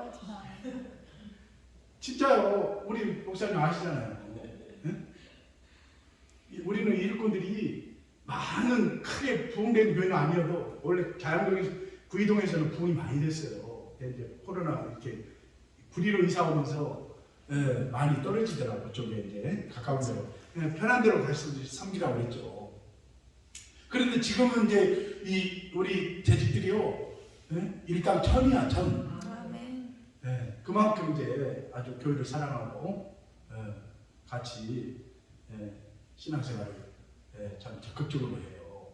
진짜요. 우리 목사님 아시잖아요. 응? 우리는 일꾼들이 많은 크게 부흥된 교회는 아니어도 원래 자양동에서 구이동에서는 부흥이 많이 됐어요. 이제 코로나 이렇게 구리로 이사 오면서 많이 떨어지더라고. 그쪽에 이제 가까운 데로 그냥 편한 데로 가서 섬기라고 했죠. 그런데 지금은 이제 우리 재직들이요 일당 1000이야 1000. 아멘. 그만큼 이제 아주 교회를 사랑하고 같이 신앙생활을 참 적극적으로 해요.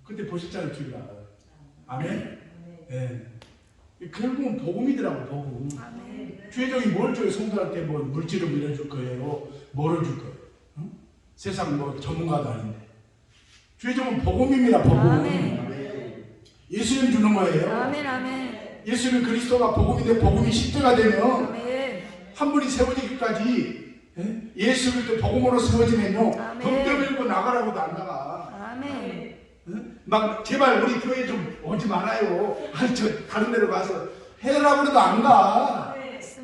그때 보셨잖아요, 주일날. 아멘. 결국은 복음이더라고, 복음. 아멘. 주회장이 뭘 줘요? 성도한테 뭐 물질을 밀어줄 거예요? 뭐를 줄 거예요? 응? 세상 뭐 전문가도 아닌데. 주회장은 복음입니다, 복음. 아멘. 예수님 주는 거예요. 아멘. 아멘. 예수님 그리스도가 복음인데 복음이 십자가 되면 아멘. 한 분이 세워지기까지 예수 그리스도 복음으로 세워지면요 아멘. 덤 떠밀고 나가라고도 안 나가. 아멘. 막 제발 우리 교회 좀 오지 말아요. 저 다른 데로 가서 해라고 해도 안 가.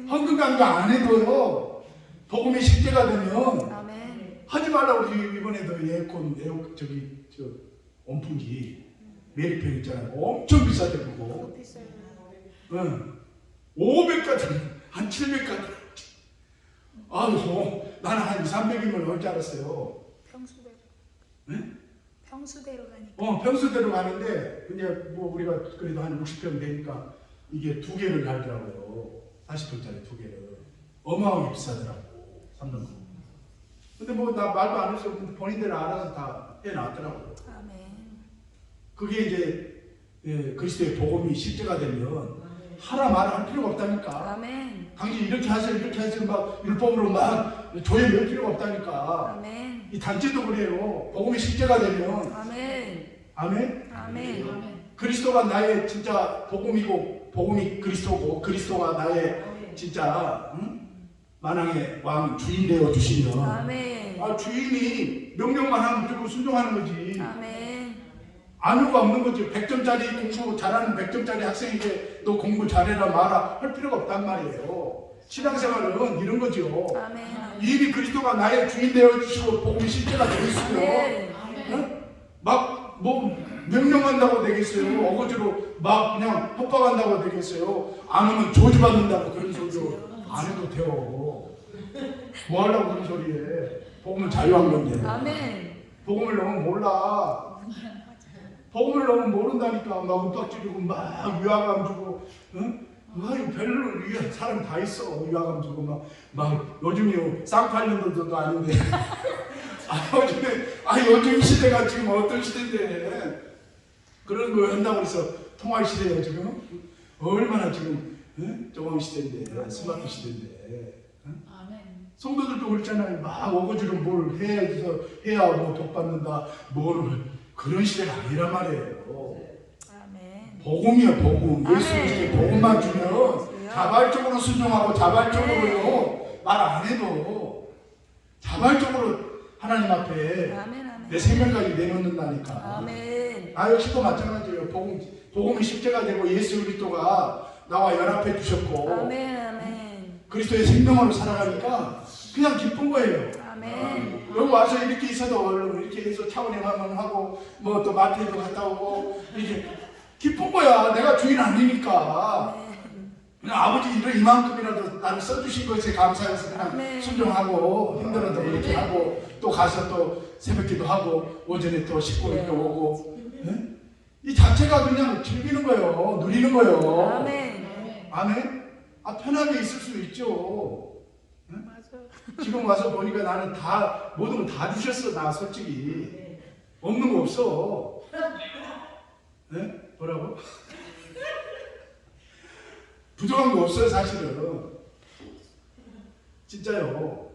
헌금 강도 안 해도요 복음이 십자가 되면 아멘. 하지 말라고 이번에도 에어컨 저기 저 온풍기 메리펜 있잖아요. 엄청 비싸대 그거. 응. 500까지 한 700까지. 아유, 나는 한 2, 300이면 올 줄 알았어요. 평수대로. 네? 평수대로 가니까. 평수대로 가는데 이제 뭐 우리가 그래도 한 60평 되니까 이게 2개를 갈더라고요. 40평짜리 2개를. 어마어마하게 비싸더라고. 3년. 근데 뭐 나 말도 안 했어. 본인들은 알아서 다 해놨더라고요. 아멘. 그게 이제 그리스도의 복음이 실제가 되면 하라 말아 할 필요가 없다니까. 아멘. 당신 이렇게 하세요 막 율법으로 막 조회 낼 필요가 없다니까. 아멘. 이 단체도 그래요. 복음이 실제가 되면. 아멘. 아멘. 아멘. 그리스도가 나의 진짜 복음이고 복음이 그리스도고 그리스도가 나의 진짜 만왕의 왕 주인 되어 주시면 아멘. 주인이 명령만 하면 무조건 순종하는 거지. 아멘. 안효가 없는 거지. 100점짜리 공부 잘하는 100점짜리 학생에게 너 공부 잘해라 마라 할 필요가 없단 말이에요. 신앙생활은 이런 거죠. 아멘. 이미 그리스도가 나의 주인 되어 주시고 복음이 실제가 되어 있으면 막 뭐 명령한다고 되겠어요. 어거지로 막 그냥 협박한다고 되겠어요. 안 하면 저주받는다고 그런 소리로 안 해도 돼요. 뭐 하려고 그런 소리에. 복음은 자유한 건데. 아멘. 복음을 너무 몰라. 복음을 너무 모른다니까. 막 윽박지르고 막 위화감 주고. 응? 이거 별로 사람 다 있어. 위화감 주고 막 요즘이 쌍팔년도도 아닌데. 요즘 시대가 지금 어떤 시대인데 그런 거 한다고 해서 통할 시대예요 지금. 얼마나 지금 조금 시대인데 스마트 시대인데. 성도들도 그렇잖아요. 막 어거지로 뭘 해야 뭐 덕받는다 뭘 그런 시대가 아니란 말이에요. 아멘. 복음이야 복음. 예수 그리스도의 복음만 주면 자발적으로 순종하고 자발적으로요 말 안 해도 자발적으로 하나님 앞에 아멘. 내 생명까지 내놓는다니까. 아멘. 역시도 마찬가지예요. 복음이 십자가 되고 예수 그리스도가 나와 연합해 주셨고 아멘. 아멘. 그리스도의 생명으로 살아가니까 그냥 기쁜 거예요. 아멘. 여기 와서 이렇게 있어도 얼른 이렇게 해서 차원행하면 하고 뭐 또 마트에도 갔다 오고 이렇게 기쁜 거야. 내가 주인 아니니까. 그냥 아버지 이런 이만큼이라도 나를 써주신 것에 감사해서 그냥 순종하고 힘들어도 이렇게 하고 또 가서 또 새벽기도 하고 오전에 또 씻고 이렇게 오고 이 자체가 그냥 즐기는 거예요. 누리는 거예요. 아멘. 아멘. 편하게 있을 수 있죠. 맞아. 지금 와서 보니까 나는 다 모든 거 다 주셨어. 나 솔직히 없는 거 없어. 뭐라고? 부족한 거 없어요 사실은. 진짜요.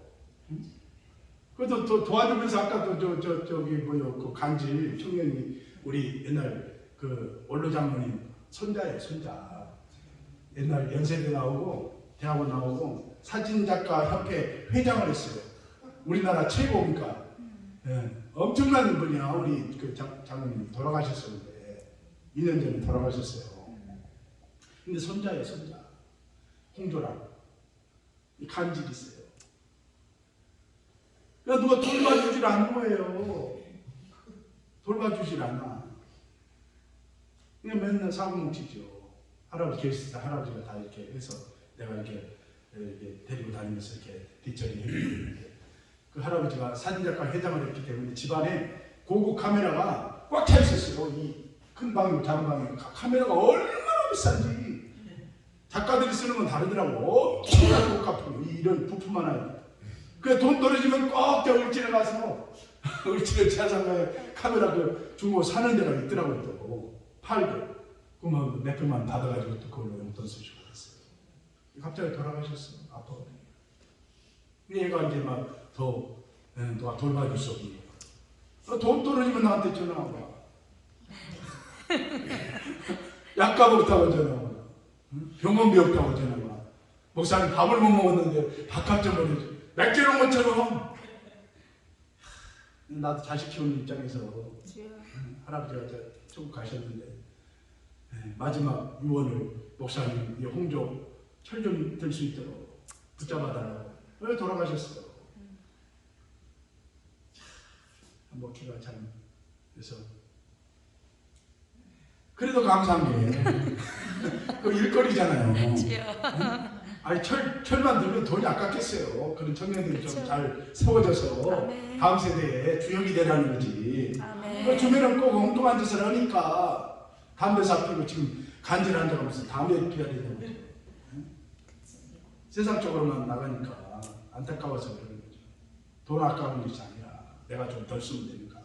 그래도 또 도와주면서 아까 또 저기 뭐요 그 간지 청년이 우리 옛날 그 원로 장로님 손자예요 손자. 옛날 연세대 나오고 대학원 나오고 사진작가 협회 회장을 했어요. 우리나라 최고니까. 엄청난 분이야. 우리 그 장로님 돌아가셨었는데 2년 전에 돌아가셨어요. 근데 손자예요 손자. 홍조랑 이 간질이 있어요. 그러니까 누가 돌봐주질 않는 거예요. 돌봐주질 않아. 그냥 맨날 사고뭉치죠. 할아버지 계실 때 할아버지가 다 이렇게 해서 내가 이렇게 데리고 다니면서 이렇게 뒷처리 해주는데 그 할아버지가 사진작가 회장을 했기 때문에 집안에 고급 카메라가 꽉 차 있었어요. 이 큰 방이고 작은 방이고 카메라가 얼마나 비싼지 작가들이 쓰는 건 다르더라고. 엄청나게 고가품 이런 부품 하나에. 그 돈 떨어지면 꼭 저 을지로 가서 을지로 지하상가에 카메라 그 중고 사는 데가 있더라고요. 또 팔고 그러면 몇 백만 받아가지고 또 그걸로 용돈 쓰시고 그랬어요. 갑자기 돌아가셨어. 아파가지고. 얘가 이제 막 더 누가 돌봐줄 수 없는 거. 돈 떨어지면 나한테 전화 와. 약값 없다고 전화 와. 병원비 없다고 전화 와. 목사님 밥을 못 먹었는데 밥값 좀 보내줘. 몇 개로 것처럼. 나도 자식 키우는 입장에서 할아버지가 조금 가셨는데 마지막 유언을 목사님 홍조 철 좀 들 수 있도록 붙잡아달라고. 왜 돌아가셨어요? 먹기가 참 그래서 그래도 감사한 게 그 일거리잖아요. 주여. 아니 철만 들면 돈이 아깝겠어요. 그런 청년들이 좀 잘 세워져서 아멘. 다음 세대에 주역이 되라는 거지. 아멘. 그 주변은 꼭 엉뚱한 짓을 하니까 담배 사피고 지금 간질한다고 하면서 담배 피워야 되는 거죠. 세상 쪽으로만 나가니까 안타까워서 그러는 거죠. 돈 아까운 것이 아니라 내가 좀 덜 쓰면 되니까.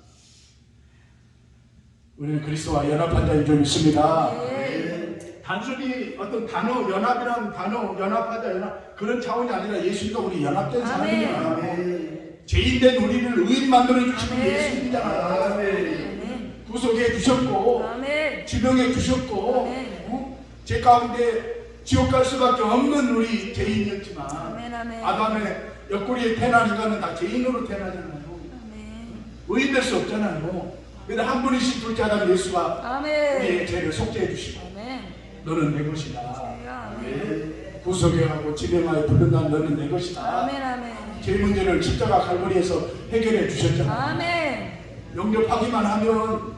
우리는 그리스도와 연합한 자이 좀 있습니다. 네. 단순히 어떤 단어 연합이라는 단어 연합하자 연합 그런 차원이 아니라 예수님과 우리 연합된 사람이잖아요. 죄인된 우리를 의인 만들어 주시는 아멘. 예수님이잖아요. 아멘. 구속해 주셨고 아멘. 지명해 주셨고 아멘. 제 가운데 지옥 갈 수밖에 없는 우리 죄인이었지만 아멘. 아멘. 아담의 옆구리에 태어난 인간은 다 죄인으로 태어나잖아요. 아멘. 의인 될 수 없잖아요. 근데 한 분이신 둘째 아담 예수가 아멘. 우리의 죄를 속죄해 주시고 아멘. 너는 내 것이다. 아멘. 구속해하고 지명하여 부른다는 너는 내 것이다. 아멘. 아멘. 죄 문제를 십자가 갈보리에서 해결해 주셨잖아요. 아멘. 영접하기만 하면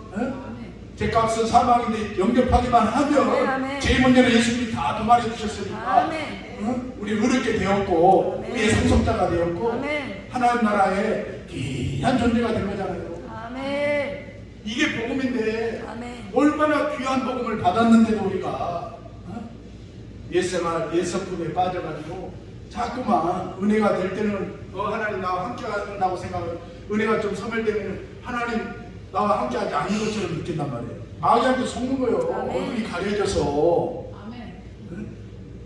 죄값은 사망인데 영접하기만 하면 아멘. 죄 문제를 예수님이 다 도말해 주셨으니까 아멘. 우리 의롭게 되었고 아멘. 우리의 상속자가 되었고 아멘. 하나님 나라의 귀한 존재가 된 거잖아요. 아멘. 이게 복음인데 아멘. 얼마나 귀한 복음을 받았는데도 우리가 옛생활 옛성품에 빠져가지고 자꾸만 은혜가 될 때는 하나님 나와 함께 한다고 생각하고 은혜가 좀 소멸되면 하나님 나와 함께 하지 않는 것처럼 느낀단 말이에요. 마귀한테 속는 거예요. 아멘. 얼굴이 가려져서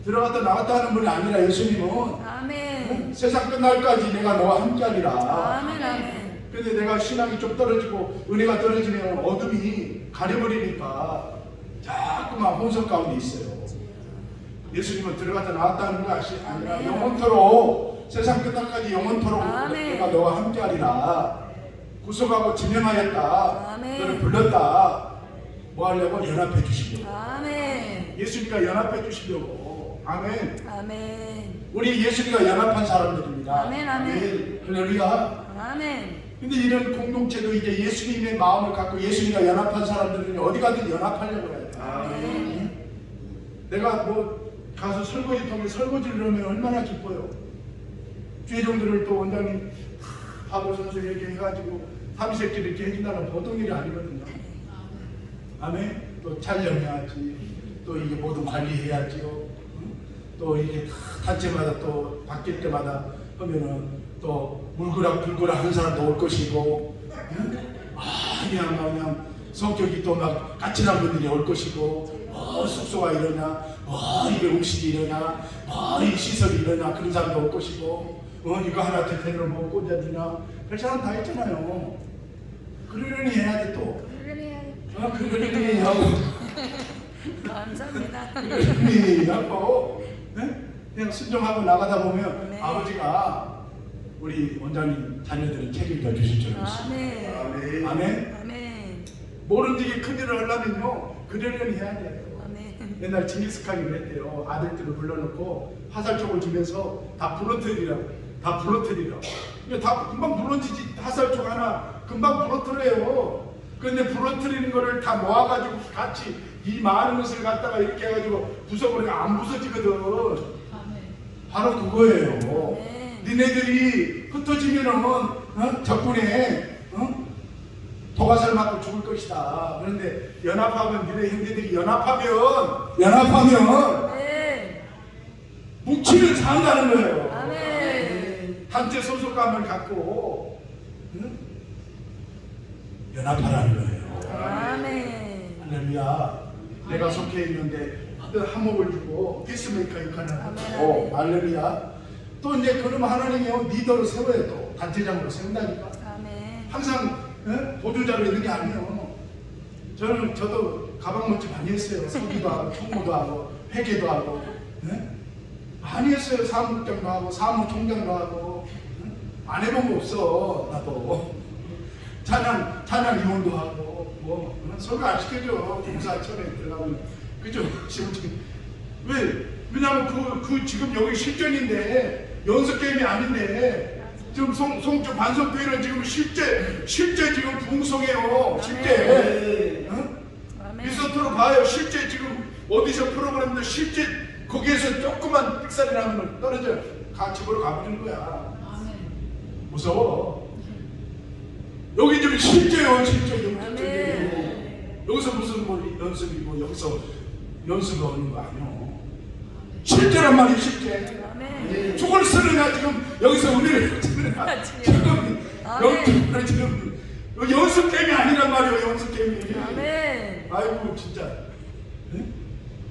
들어갔다 나갔다 하는 분이 아니라 예수님은 아멘. 세상 끝날까지 내가 너와 함께 하리라. 아멘. 아멘. 근데 내가 신앙이 좀 떨어지고 은혜가 떨어지면 어둠이 가려버리니까 자꾸만 혼선 가운데 있어요. 예수님은 들어갔다 나왔다 하는 거 아니라 아멘. 영원토록 세상 끝날까지 영원토록 아멘. 내가 너와 함께 하리라. 구속하고 지명하였다. 아멘. 너를 불렀다. 뭐 하려고? 연합해 주시려고. 아멘. 예수님과 연합해 주시려고. 아멘. 아멘. 우리 예수님과 연합한 사람들입니다. 아멘, 아멘. 할렐루야. 아멘. 근데 이런 공동체도 이제 예수님의 마음을 갖고 예수님과 연합한 사람들은 어디 가든 연합하려고 해야 돼. 아멘. 내가 뭐 가서 설거지통에 설거지를 하면 얼마나 기뻐요. 죄종들을 또 원장님 하고 선수 이렇게 해가지고 삼시세끼 이렇게 해준다는 보통 일이 아니거든요. 아멘. 또 촬영해야지. 또 이게 모든 관리해야지요. 또 이게 단체마다 또 바뀔 때마다 하면은 또 물그락 불그락 한 사람도 올 것이고, 그냥 성격이 또 막 까칠한 분들이 올 것이고, 숙소가 이러냐, 이게 음식이 이러냐, 이 시설이 이러냐, 그런 사람도 올 것이고, 이거 하나 대테러 뭐 꽂아주냐, 별 사람 다 있잖아요. 그러려니 해야 돼 또. 그러려니 하고. 감사합니다. 그러려니 하고, 그냥 순종하고 나가다 보면 네. 아버지가 우리 원장님 자녀들은 책임져 주실 줄 알았어요. 아멘. 아멘. 아멘. 모른지게 큰 일을 하려면요, 그러려니 해야 돼요. 아멘. 옛날 징기스칸이 그랬대요. 아들들을 불러놓고 화살촉을 주면서 다 부러뜨리라고. 다 부러뜨리라고. 다 금방 부러지지. 화살촉 하나 금방 부러뜨려요. 근데 부러뜨리는 거를 다 모아가지고 같이 이 많은 것을 갖다가 이렇게 해가지고 부숴버리면 안 부서지거든. 바로 그거예요. 네. 니네들이 흩어지면은 적군에 도가살 맞고 죽을 것이다. 그런데 연합하면 니네 형제들이 연합하면 네. 뭉치를 산다는 거예요. 아멘. 단체 소속감을 갖고 연합하라는 거예요. 아멘. 할렐루야. 내가 속해 있는데 한몫을 주고 피스메이커 역할을 하고 아멘. 할렐루야. 또 이제 그러면 하나님이 리더로 세워야 또 단체장으로 세운다니까. 아멘. 항상 보조자로 있는 게 아니에요. 저도 가방 멋지 많이 했어요. 서기도 하고 총무도 하고 회계도 하고 많이 했어요. 사무국장도 하고 사무총장도 하고 안 해본 거 없어. 나도 찬양 위원도 하고 뭐 설교 안 시켜줘. 봉사처에 들어가면 그죠? 왜냐면 그 지금 여기 실전인데 연습 게임이 아닌데 지금 송주 반성교회는 지금 실제 지금 부흥성이에요. 실제. 어? 아멘. 리서트로 봐요. 실제 지금 오디션 프로그램도 실제 거기에서 조그만 삑살이 나면 떨어져 집으로 가버리는 거야. 무서워. 여기 지금 실제요. 실제 영적이에요. 여기서 무슨 뭐 연습이고 여기서 연습이 오는 거 아니요. 실제란 말이에요. 실제. 아멘. 죽을 쓰느냐 지금 여기서 우리를 쓰느냐 지금 영적으로 지금 연습 게임이 아니란 말이에요. 연습 게임이. 아멘. 아이고 진짜. 네?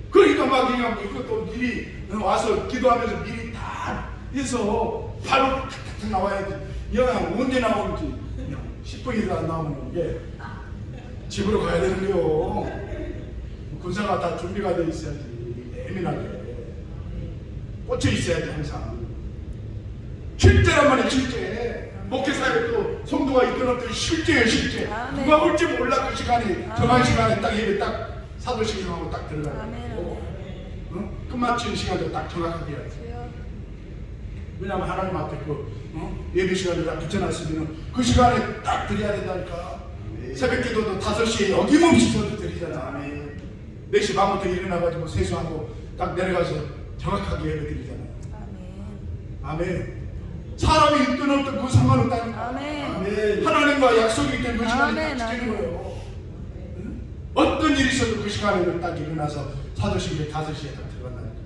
그러니까 막 그냥 이것도 미리 와서 기도하면서 미리 다 해서 바로 탁탁 나와야지. 그냥 언제 나오는지 그냥 10분이도 안 나오는 게 집으로 가야 되는 거요. 군사가 다 준비가 돼 있어야지. 예민하게 꽂혀 있어야지 항상. 실제란 말이야. 실제. 목회사에도 성도가 있든 없든 실제예요. 실제. 아멘. 누가 올지 몰라. 그 시간에 아멘. 정한 시간에 딱 예배 딱 사도신경하고 딱 들어가야 아멘. 돼. 끝마치는 시간도 딱 정확하게 해야지. 주여. 왜냐하면 하나님 앞에 예배 시간을 딱 붙여놨으면 그 시간에 딱 드려야 된다니까. 새벽 기도도 5시에 어김없이 저도 드리잖아. 4시 반부터 일어나가지고 세수하고 딱 내려가서 정확하게 예배 드리잖아요. 아멘. 아멘. 사람이 있든 없든 그 상관없다니까. 아멘. 하나님과 약속이 있든 그 시간에 아멘. 딱 지키는 아멘. 거예요. 응? 어떤 일이 있어도 그 시간에는 딱 일어나서 사도신경 5시에 딱 들어간다니까.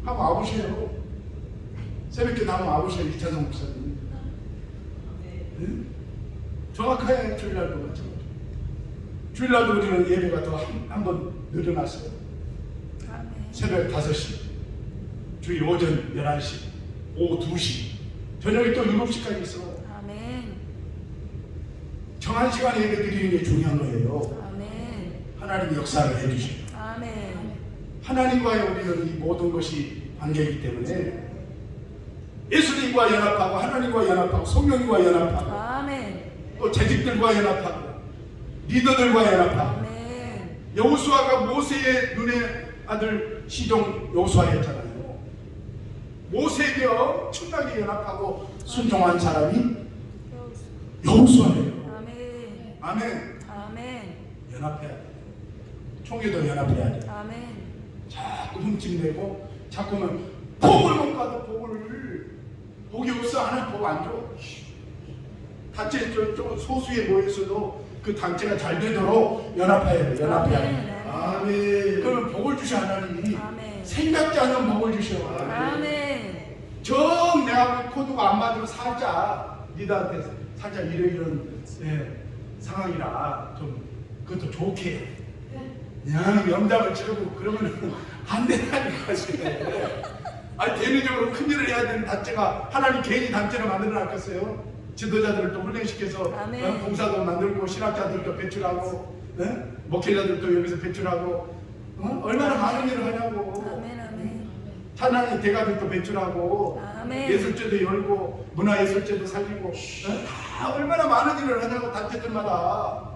한번 와보세요. 새벽에 다 한번 와보세요. 이찬성 목사님. 응? 정확하게 주일날도 마찬가지. 주일날도 우리는 예배가 더 한 번 늘어났어요. 아멘. 새벽 5시, 주일 오전 11시, 오후 2시, 저녁에 또 7시까지 있어. 아멘. 정한 시간에 예배 드리는 게 중요한 거예요. 아멘. 하나님이 역사를 해주시고 아멘. 하나님과의 우리는 이 모든 것이 관계이기 때문에 예수님과 연합하고 하나님과 연합하고 성령님과 연합하고 아멘. 또 재직들과 연합하고 리더들과 연합하고 아멘. 여호수아가 모세의 눈의 아들 시종 여호수아였잖아요. 모세에게 엄청나게 연합하고 순종한 사람이 여호수아예요. 아멘. 아멘. 아멘. 연합해야 돼. 총회도 연합해야 돼. 아멘. 자꾸 흠집내고 자꾸는 복을 못 받아. 복이 없어. 하나님 복 안 줘. 단체 저 소수에 모여서도 그 단체가 잘 되도록 연합해야 돼. 연합해야 돼. 아멘. 그러면 복을 주셔. 하나님이 아멘. 생각지 않은 복을 주셔. 아멘. 정 내가 코드가 안 맞으면 살짝 니들한테 살짝 이런 상황이라 좀 그것도 좋게 그냥 염장을 치르고 그러면 안 된다니까. 아니 대내적으로 큰일을 해야 되는 단체가 하나님 개인이 단체를 만들어 놨겠어요? 지도자들을 또 훈련시켜서 봉사도 만들고 신학자들도 배출하고 목회자들도 여기서 배출하고 얼마나 많은 일을 하냐고. 아멘. 아멘. 하나님 대가들도 배출하고 아멘. 예술제도 열고 문화예술제도 살리고 다 얼마나 많은 일을 하냐고. 단체들마다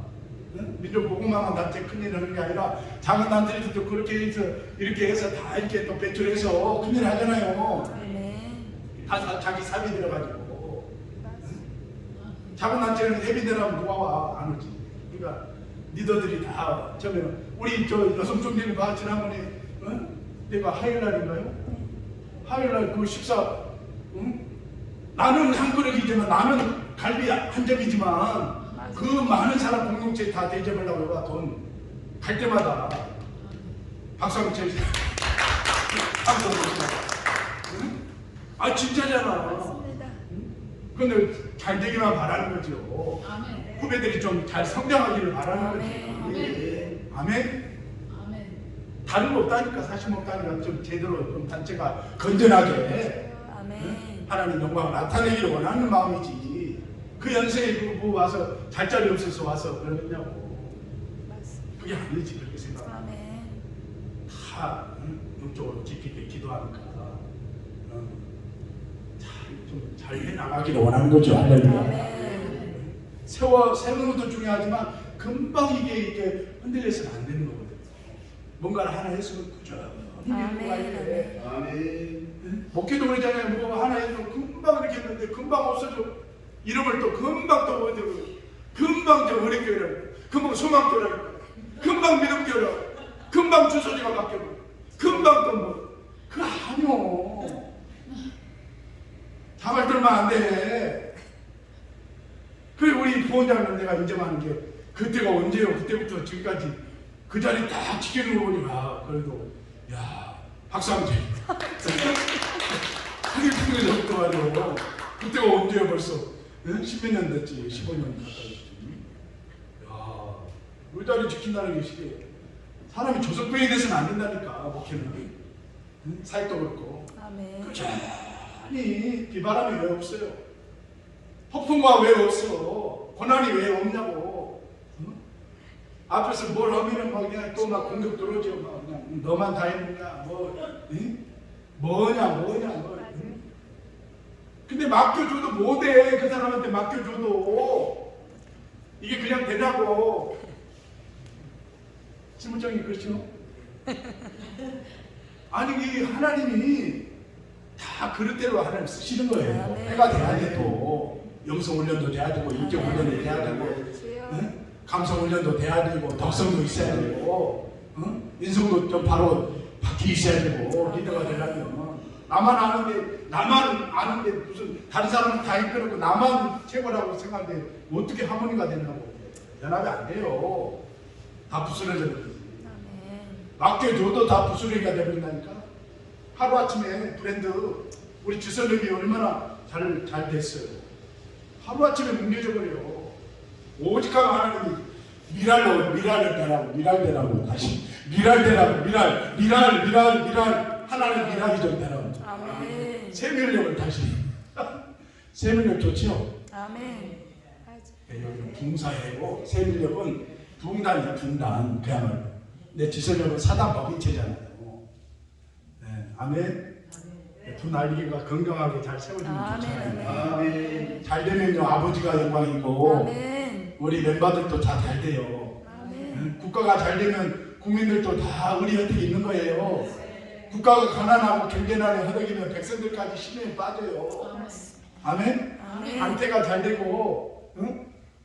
민족보고만한 단체 큰일을 하는 게 아니라 작은 단체들도 그렇게 해서 이렇게 해서 다 이렇게 또 배출해서 큰일 하잖아요. 아멘. 다 자기 삶이 들어가지고. 작은 단체는 해비대라면 누가 와? 안 오지. 그러니까 리더들이 다 처음에는 우리 저 여성총회를 봐. 지난번에 내가 화요일날인가요? 화요일날 그 식사 나는 한 그릇이지만 나는 갈비 한 점이지만 그 많은 사람 공동체에 다 대접하려고 해봐. 돈 갈 때마다 박상철 아 진짜잖아. 맞습니다. 근데 잘 되기만 바라는 거죠. 아멘. 후배들이 좀 잘 성장하기를 바라는 거지. 아멘. 아멘. 아멘. 다른 거 없다니까. 사실 없다니까. 좀 제대로 좀 단체가 건전하게 아멘. 하나님 영광을 나타내기를 원하는 마음이지. 그 연세에 뭐 와서 잘 자리 없어서 와서 그러냐고. 그게 아니지. 그렇게 생각하면 아멘. 다 영적으로 깊게 기도하니까 좀 잘 해나가기를 원하는 거죠. 할렐루야. 아멘. 세우는 것도 중요하지만 금방 이게 흔들려서는 안 되는 거거든요. 뭔가를 하나 했으면 꾸준히 밀고 가야 돼. 아멘. 목회도 그러잖아요. 뭐 하나 해도 금방 이렇게 있는데 금방 없어져. 이름을 또 금방 또 어디고, 금방 저 어렵게 금방 소망교라, 금방 믿음교라, 금방 주소지가 바뀌어, 금방 또 뭐. 그거 아니요. 자발 들면 안 돼. 그래 우리 부원장님 내가 인정하는 게 그때가 언제요? 그때부터 지금까지 그 자리 딱 지키는 거 보니까 그래도 야 박상재 하길 통해서 붙어가지고 그때가 언제요? 벌써 십몇 년 됐지. 15년 가까이 됐지. 야 그 자리 지킨다는 게 시계 사람이 조석병이 돼서는 안 된다니까. 목회는 사역도 그렇고 아멘. 아니 비바람이 왜 없어요? 폭풍과 왜 없어? 고난이 왜 없냐고. 응? 앞에서 뭘 하면은 막 그냥 또 막 공격 들어오죠. 막 그냥 너만 다 했느냐 뭐 응? 뭐냐 응? 근데 맡겨줘도 못해. 그 사람한테 맡겨줘도 이게 그냥 되냐고. 신부장님 그렇죠? 아니 이 하나님이 다 그릇대로 하나님 쓰시는 거예요. 해가 돼야 돼. 또 영성 훈련도 돼야 되고 인격 훈련도 돼야 되고 응? 감성 훈련도 돼야 되고 덕성도 있어야 되고 응? 인성도 좀 바로 바퀴 있어야 되고 리더가 되려면 나만 아는데 무슨 다른 사람은 다 이끌고 나만 최고라고 생각하는데 어떻게 하모니가 되냐고. 연합이 안 돼요. 다 부스러져 버리지. 맡겨줘도 다 부스러기가 되버린다니까. 하루아침에 브랜드 우리 지선력이 얼마나 잘 됐어요. 하루아침에 뭉개져 버려요. 오직하면 하나님이 미랄을 되라고 다시 미랄 하나님 미랄이 좀 되라고. 아멘. 세밀력을 다시 세밀력 좋죠? 아멘. 여기는 붕사회고 세밀력은 붕단이야. 붕단 그야말로. 내 지선력은 사단 법인체잖아요. 네, 아멘. 두 날개가 건강하게 잘 세워지면 좋잖아요. 아멘. 잘 되면요 아버지가 영광이고 아멘. 우리 멤버들도 다 잘 돼요. 아멘. 국가가 잘 되면 국민들도 다 우리 곁에 있는 거예요. 국가가 가난하고 경제난에 허덕이면 백성들까지 심해에 빠져요. 아멘. 아멘. 안태가 잘 되고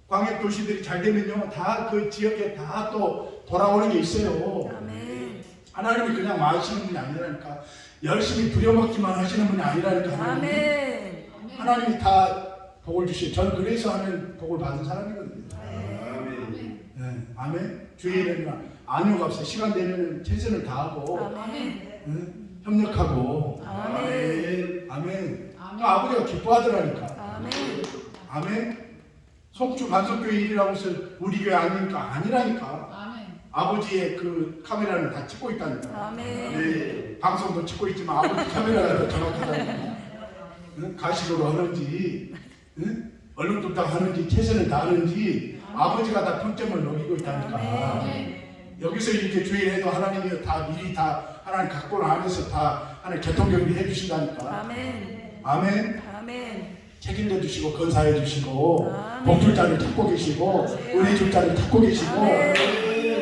광역 도시들이 잘 되면요 다 그 지역에 다 또 돌아오는 게 있어요. 아멘. 하나님이 그냥 마시는 분이 아니라니까. 열심히 부려먹기만 하시는 분이 아니라니까. 아멘. 하나님이 다 복을 주시고 저는 그래서 하는 복을 받은 사람이거든요. 아멘. 네, 아멘. 주일에는 안յու가 없어요. 시간 되면 최선을 다하고 아멘. 협력하고. 아멘. 아멘. 아버지가 기뻐하더라니까. 아멘. 아멘. 속주 만석교회 일이라고 해서 우리 교회 아니니까 아니라니까. 아버지의 그 카메라는 다 찍고 있다니까. 아멘. 네, 방송도 찍고 있지만 아버지 카메라가 더 정확하다니까. 가식으로 하는지 얼른뚝딱 하는지 최선을 다하는지 아버지가 다 평점을 먹이고 있다니까. 여기서 이렇게 주일해도 하나님이 다 미리 다 하나님 각본 안에서 다 하나님 교통경비 해주신다니까. 아멘. 아멘. 아멘. 책임져 주시고 건사해 주시고 아멘. 복줄자를 찾고 계시고 은혜 줄자를 찾고 계시고. 아멘.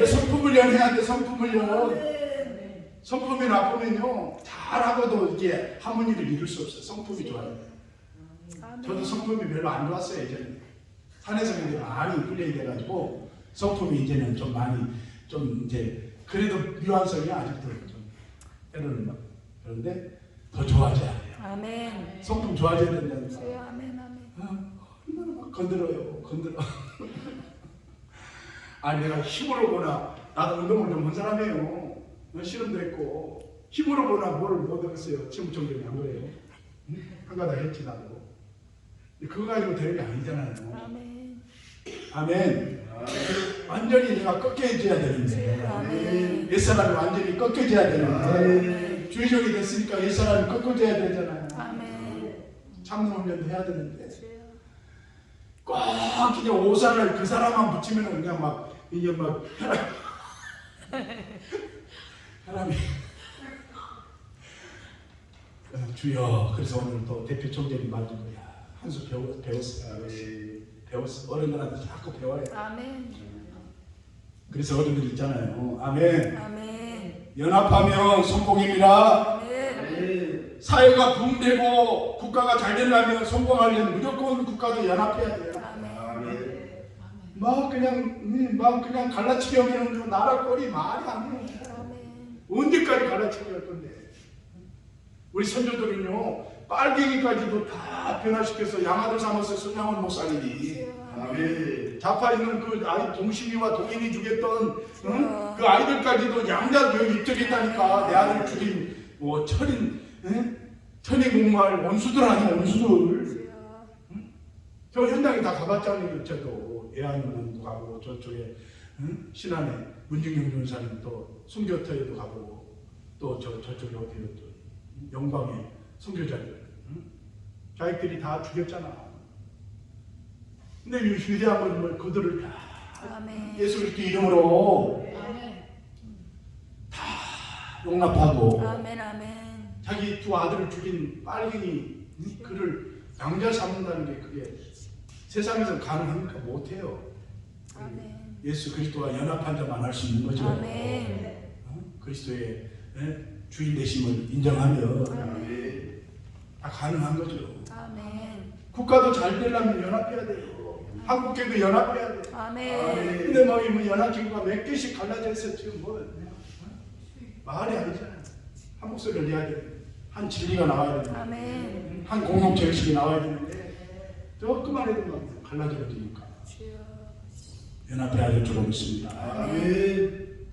성품훈련 해야 돼. 성품훈련. 성품이 나쁘면요 잘하고도 이게 하모니를 이룰 수 없어요. 성품이 좋아야 돼요. 저도 성품이 별로 안 좋았어요. 예전에 산에서 이제 많이 훈련이 돼가지고 성품이 이제는 좀 많이 좀 이제 그래도 미완성이 아직도 좀 때로는 막 그런데 더 좋아져야 돼요. 아멘. 성품 좋아져야 된다니까. 아멘. 아멘. 얼마나 막 건드려. 아니 내가 힘으로 보나 나도 운동을 좀 한 사람이에요. 실험도 했고 힘으로 보나 뭘 못 하겠어요. 체무청정이 안 그래요. 한가닥 했지 나도. 그거 가지고 되는 게 아니잖아요. 아멘. 아멘. 완전히 내가 꺾여져야 되는데 아멘. 옛사람이 완전히 꺾여져야 되는데 주의적이 됐으니까 옛사람이 꺾어져야 되잖아요. 아멘. 참는 훈련도 해야 되는데 꼭 그냥 오산을 그 사람만 붙이면 그냥 막 이게 막 사람이 주여. 그래서 오늘 또 대표 총재님 말도 한 수 배웠어요. 배웠어. 어른들한테 자꾸 배워야 돼. 아멘. 그래서 어른들 있잖아요. 아멘. 아멘. 연합하면 성공입니다. 아멘. 사회가 붕되고 국가가 잘 되려면 성공하려면 무조건 국가도 연합해야 돼요. 막 그냥 갈라치기 하면 나라 꼴이 말이 안 돼요. 언제까지 갈라치기 할 건데? 우리 선조들은요 빨갱이까지도 다 변화시켜서 양아들 삼아서 손양원 목사님이 자파 있는 그 아이 동심이와 동인이 죽였던 그 아이들까지도 양자 교육 입적했다니까. 내 아들 죽인 뭐 천인 공무할 원수들 아니야 원수들. 저 현장에 다 가봤잖아요. 저도 예안문도 가보고 저쪽에 신안에 문중경 전사님 또 순교터에도 가보고 또 저쪽에 어디요 또 영광에 선교자들 자기들이 다 죽였잖아. 근데 이 휴대한 건 그들을 다 예수 그리스도 이름으로 다 용납하고 자기 두 아들을 죽인 빨갱이 그를 양자 삼는다는 게 그게 세상에서 가능합니까? 못해요. 예수 그리스도와 연합한 자만 할 수 있는 거죠. 그리스도의 주인 되심을 인정하면 다 가능한 거죠. 국가도 잘 되려면 연합해야 돼요. 한국교회도 연합해야 돼요. 근데 뭐 연합기구가 몇 개씩 갈라져 있어 지금 뭐 말이 아니잖아요. 한 목소리를 내야 돼요. 한 진리가 나와야 돼요. 한 공동체 의식이 나와야 되는데 조금만 해도 막 갈라져지니까 연합해야 될 줄 믿습니다.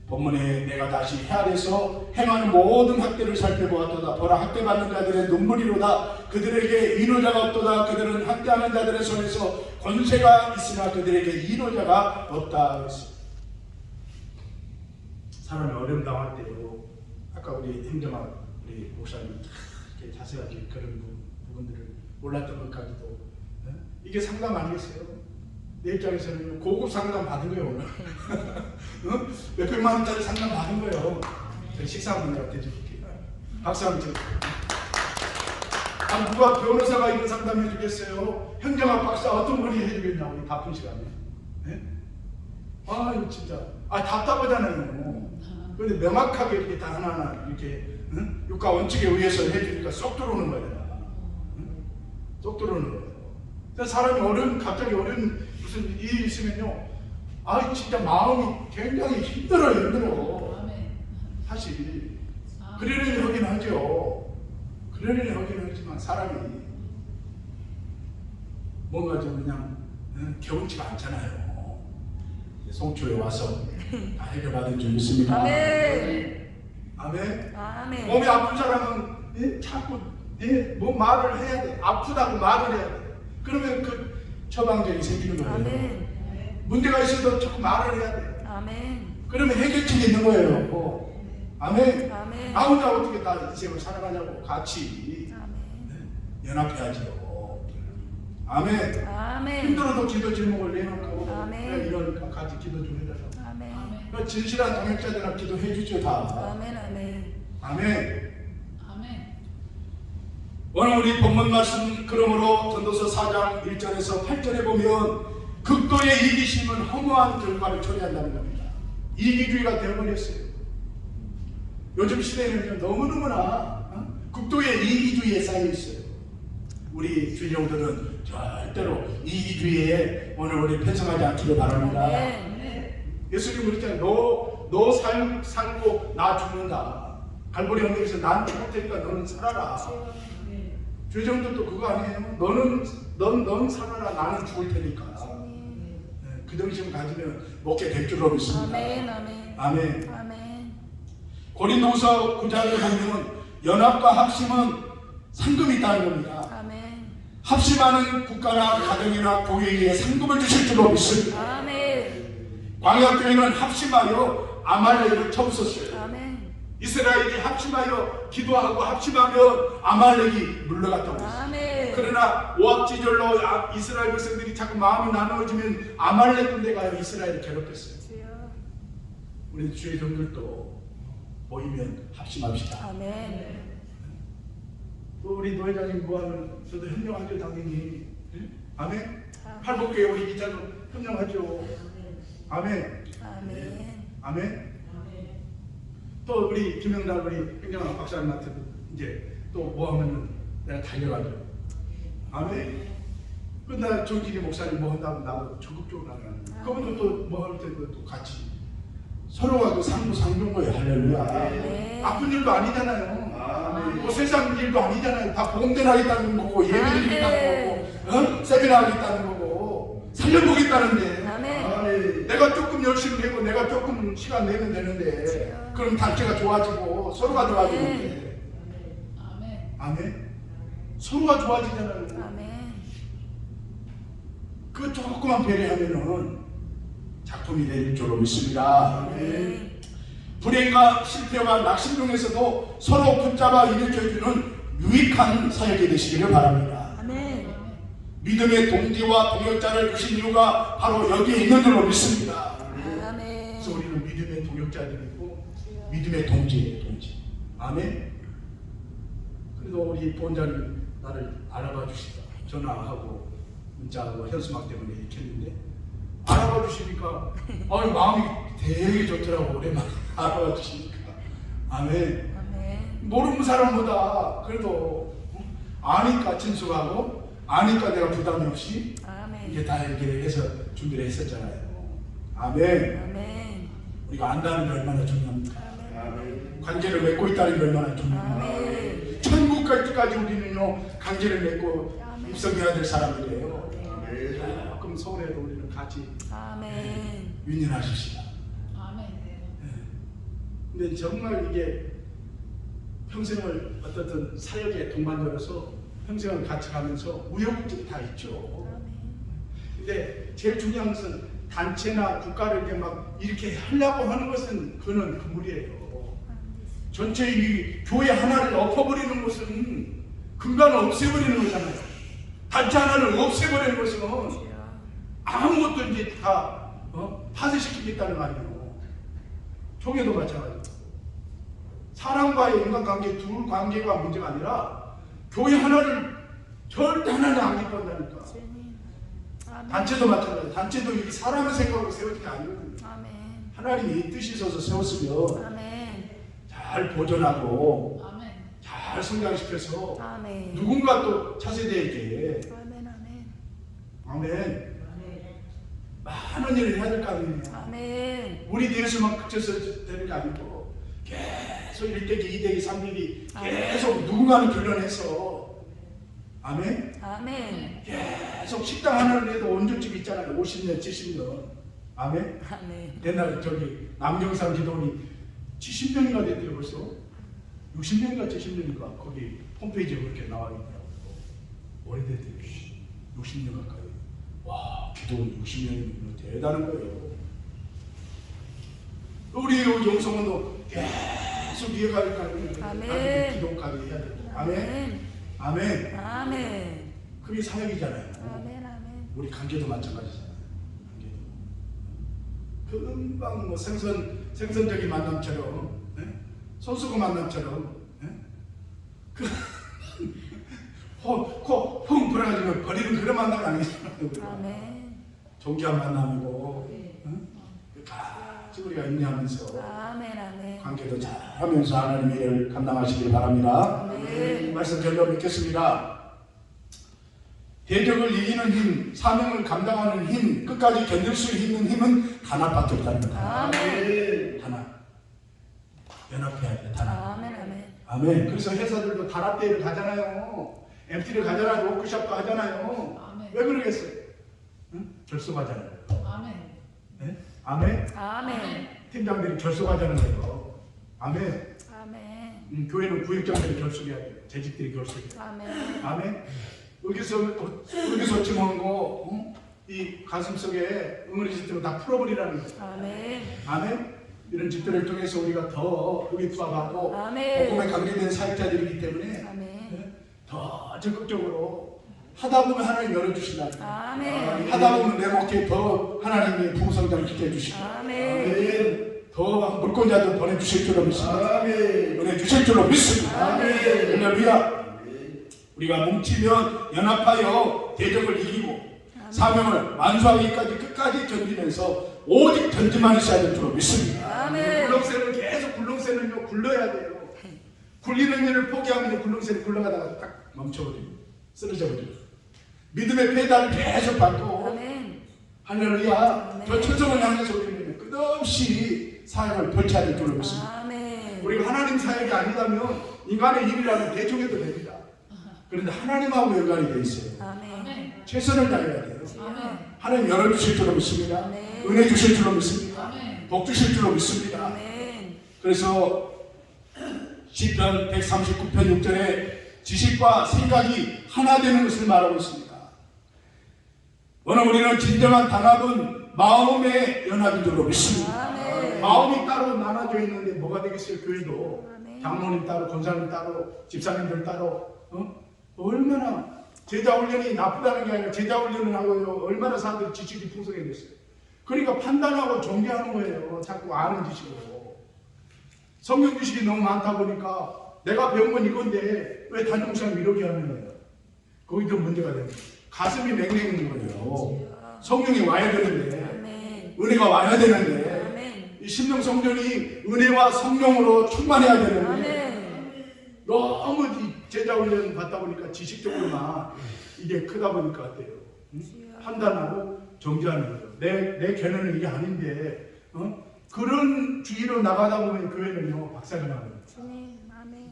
본문에 내가 다시 헤아려서 행하는 모든 학대를 살펴보았도다. 보라 학대받는 자들의 눈물이로다. 그들에게 인호자가 없도다. 그들은 학대하는 자들의 손에서 권세가 있으나 그들에게 인호자가 없다. 사람이 어려움 당할 때요. 아까 우리 행정학 우리 목사님 이렇게 자세하게 그런 부분들을 몰랐던 것까지도 이게 상담 아니겠어요? 내 입장에서는 고급 상담 받은 거예요 오늘. 몇백만 원짜리 상담 받은 거예요. 식사분들한테 해줄게. 박수 한번 쳐주세요. 누가 변호사가 이런 상담 해주겠어요? 행정학 박사 어떤 분이 해주겠냐고 이 바쁜 시간에. 네? 이거 진짜 답답하잖아요. 그런데 명확하게 이렇게 다 하나하나 이렇게 육가 원칙에 의해서 해주니까 쏙 들어오는 거예요. 쏙 들어오는 거예요. 사람이 갑자기 어려운 무슨 일이 있으면요, 진짜 마음이 굉장히 힘들어. 사실 그러려니 하긴 하죠. 그러려니 하긴 하지만 사람이 뭔가 좀 그냥 개운치가 않잖아요. 송초에 와서 다 해결받은 줄 믿습니다. 아멘. 몸이 아픈 사람은 자꾸 뭐 말을 해야 돼. 아프다고 말을 해야 돼. 그러면 그 처방전이 생기는 거예요. 문제가 있어도 자꾸 말을 해야 돼. 그러면 해결책이 있는 거예요. 아멘. 나 혼자 어떻게 다 인생을 살아가냐고 같이 연합해야지요. 아멘. 힘들어도 기도 제목을 내놓고 이런 같이 기도 좀 해달라고. 진실한 동역자들한테 기도해 주죠 다. 아멘. 오늘 우리 본문 말씀 그러므로 전도서 4장 1절에서 8절에 보면 극도의 이기심은 허무한 결과를 초래한다는 겁니다. 이기주의가 되어버렸어요. 요즘 시대에는 너무너무나 극도의 이기주의에 쌓여 있어요. 우리 주인형들은 절대로 이기주의에 오늘 우리 편성하지 않기를 바랍니다. 예수님 그랬잖아요. 너 살고 나 죽는다. 갈보리 언덕에서 난 죽을 테니까 너는 살아라. 주정들도 그거 아니에요? 넌 살아라. 나는 죽을 테니까. 그 정신 가지면 먹게 될 줄로 믿습니다. 아멘. 고린도서 9장에 보면 연합과 합심은 상금이 있다는 겁니다. 합심하는 국가나 가정이나 교회에 상금을 주실 줄로 믿습니다. 광야교회는 합심하여 아말렉을 쳐부쉈어요. 이스라엘이 합심하여 기도하고 합심하면 아말렉이 물러갔다고 했어요. 그러나 오합지졸로 이스라엘 백성들이 자꾸 마음이 나누어지면 아말렉 군대가 이스라엘을 괴롭혔어요. 우리 주의 종들도 모이면 합심합시다. 또 우리 노회장님 뭐하면 저도 협력하죠 당연히. 아멘. 팔복교회 우리 기자도 협력하죠. 아멘. 아멘. 또 우리 김영달 우리 행정학 박사님한테도 이제 또 뭐 하면은 내가 달려가죠. 아멘. 그나 정진이 목사님 뭐 한다고 나도 적극적으로 나가는. 그분도 또 뭐 할 때도 또 같이 서로가 그 상부상조인 거예요. 할렐루야. 아픈 일도 아니잖아요. 뭐 세상 일도 아니잖아요. 다 복음대로 하겠다는 거고 예배드리겠다는 거고 세미나 하겠다는 거고 살려보겠다는데 내가 조금 열심히 되고 내가 조금 시간 내면 되는데 그럼 단체가 좋아지고 서로가 좋아지는데 아멘. 서로가 좋아지잖아요. 그 조금만 배려하면은 작품이 될 줄로 믿습니다. 불행과 실패와 낙심 중에서도 서로 붙잡아 일으켜주는 유익한 사역이 되시기를 바랍니다. 믿음의 동지와 동역자를 주신 이유가 바로 여기에 있는 줄로 믿습니다. 그래서 우리는 믿음의 동역자들이고 믿음의 동지예요. 동지. 아멘. 그래도 우리 본자님 나를 알아봐 주시다. 전화하고 문자하고 현수막 때문에 이렇게 했는데 알아봐 주시니까 마음이 되게 좋더라고. 오랜만에 알아봐 주시니까. 아멘. 모르는 사람보다 그래도 아니까 친숙하고 아니까 내가 부담이 없이 이게 다 이렇게 해서 준비를 했었잖아요. 아멘. 우리가 안다는 게 얼마나 중요합니까? 관계를 맺고 있다는 게 얼마나 중요합니까? 천국 갈 때까지 우리는요 관계를 맺고 입성해야 될 사람들이에요. 그럼 서울에도 우리는 같이 윈윈하십시다. 근데 정말 이게 평생을 어떻든 사역에 동반되어서 평생을 같이 가면서 우여곡절이 다 있죠. 근데 제일 중요한 것은 단체나 국가를 이렇게 하려고 하는 것은 그는 금물이에요. 전체 이 교회 하나를 엎어버리는 것은 근간을 없애버리는 거잖아요. 단체 하나를 없애버리는 것은 아무것도 이제 다 파쇄시키겠다는 말이에요. 종교도 마찬가지고 사람과의 인간관계 둘 관계가 문제가 아니라 교회 하나를 절대 하나를 안 기뻐한다니까. 단체도 마찬가지예요. 단체도 이 사람의 생각으로 세워진 게 아니거든요. 하나님이 이 뜻이 있어서 세웠으면 잘 보존하고 잘 성장시켜서 누군가 또 차세대에게 아멘. 많은 일을 해야 될 거 아니에요. 우리 뒤에서만 그쳐서 되는 게 아니고 계속 1대기, 2대기, 3대기 계속 누군가는 결론해서 아멘. 계속 식당 하나를 해도 온전집 있잖아요. 50년, 70년. 아멘. 옛날 저기 남경산 기도원이 70년인가 됐대요. 벌써 60년인가 70년인가 거기 홈페이지에 그렇게 나와 있더라고요. 오래됐대요. 60년 가까이. 와, 기도원 60년이면 대단한 거예요. 우리 영성원도 계속 이어갈 거 아니에요. 기도까지 해야 되고. 아멘. 그게 사역이잖아요. 우리 관계도 마찬가지잖아요. 금방 뭐 생선적인 만남처럼, 손수고 만남처럼, 펑 불어가지고 버리는 그런 만남이 아니잖아요. 존귀한 만남이고, 같이 우리가 인내하면서 관계도 잘하면서 하나님의 일을 감당하시길 바랍니다. 말씀 절로 믿겠습니다. 대적을 이기는 힘, 사명을 감당하는 힘, 끝까지 견딜 수 있는 힘은 단합밖에 없답니다. 단합. 연합해야 돼, 단합. 아멘. 그래서 회사들도 단합대회를 가잖아요. MT를 가잖아요. 워크숍도 하잖아요. 왜 그러겠어요? 결속하잖아요. 네? 아멘. 팀장들이 결속하자는 거예요. 아멘. 교회는 구역장들이 결속해야 돼요. 재직들이 결속해야 돼요. 아멘. 의기소침한 거, 이 가슴 속에 응어리 짓들을 다 풀어버리라는 거예요. 아멘. 이런 집들을 통해서 우리가 더 의기투합하고 복음에 관계된 사역자들이기 때문에 더 적극적으로 하다 보면 하나님 열어주신다. 하다 보면 내 목에 더 하나님이 부성장을 시켜 주시고 더 물권자들 보내주실 줄로 믿습니다. 보내주실 줄로 믿습니다. 할렐루야. 우리가 뭉치면 연합하여 대적을 이기고 사명을 완수하기까지 끝까지 견디면서 오직 견디만 있어야 될 줄로 믿습니다. 굴렁쇠는 계속 굴러야 돼요. 굴리는 일을 포기하면 굴렁쇠를 굴러가다가 딱 멈춰버리고 쓰러져 버리고 믿음의 페달을 계속 밟고 아멘. 할렐루야 저 천성을 향해서 우리는 끝없이 사역을 펼쳐야 될 줄로 믿습니다. 아멘. 우리가 하나님 사역이 아니라면 인간의 일이라면 대충해도 됩니다. 그런데 하나님하고 연관이 되어 있어요. 아멘. 최선을 다해야 돼요. 아멘. 하나님 열어주실 줄로 믿습니다. 아멘. 은혜 주실 줄로 믿습니다. 아멘. 복 주실 줄로 믿습니다. 아멘. 그래서 시편 139편 6절에 지식과 생각이 하나 되는 것을 말하고 있습니다. 오늘 우리는 진정한 단합은 마음의 연합인 줄로 믿습니다. 아멘. 마음이 따로 나눠져 있는데 뭐가 되겠어요? 교회도 아멘. 장로님 따로, 권사님 따로, 집사님들 따로 얼마나 제자 훈련이 나쁘다는 게 아니라 제자 훈련을 하고 얼마나 사람들이 지식이 풍성해졌어요. 그러니까 판단하고 존경하는 거예요. 자꾸 아는 지식으로. 성경 지식이 너무 많다 보니까 내가 배운 건 이건데 왜 단종사님 이렇게 하는 거예요? 거기도 문제가 됩니다. 가슴이 맹맹인 거예요. 성령이 와야 되는데 아멘. 은혜가 와야 되는데 아멘. 이 심령 성전이 은혜와 성령으로 충만해야 되는데 아멘. 너무 이 제자 훈련 받다 보니까 지식적으로만 이게 크다 보니까 어때요? 판단하고 정죄하는 거예요. 내 견해는 이게 아닌데 그런 주의로 나가다 보면 교회는요 박살이 나거든요. 주님. 아멘.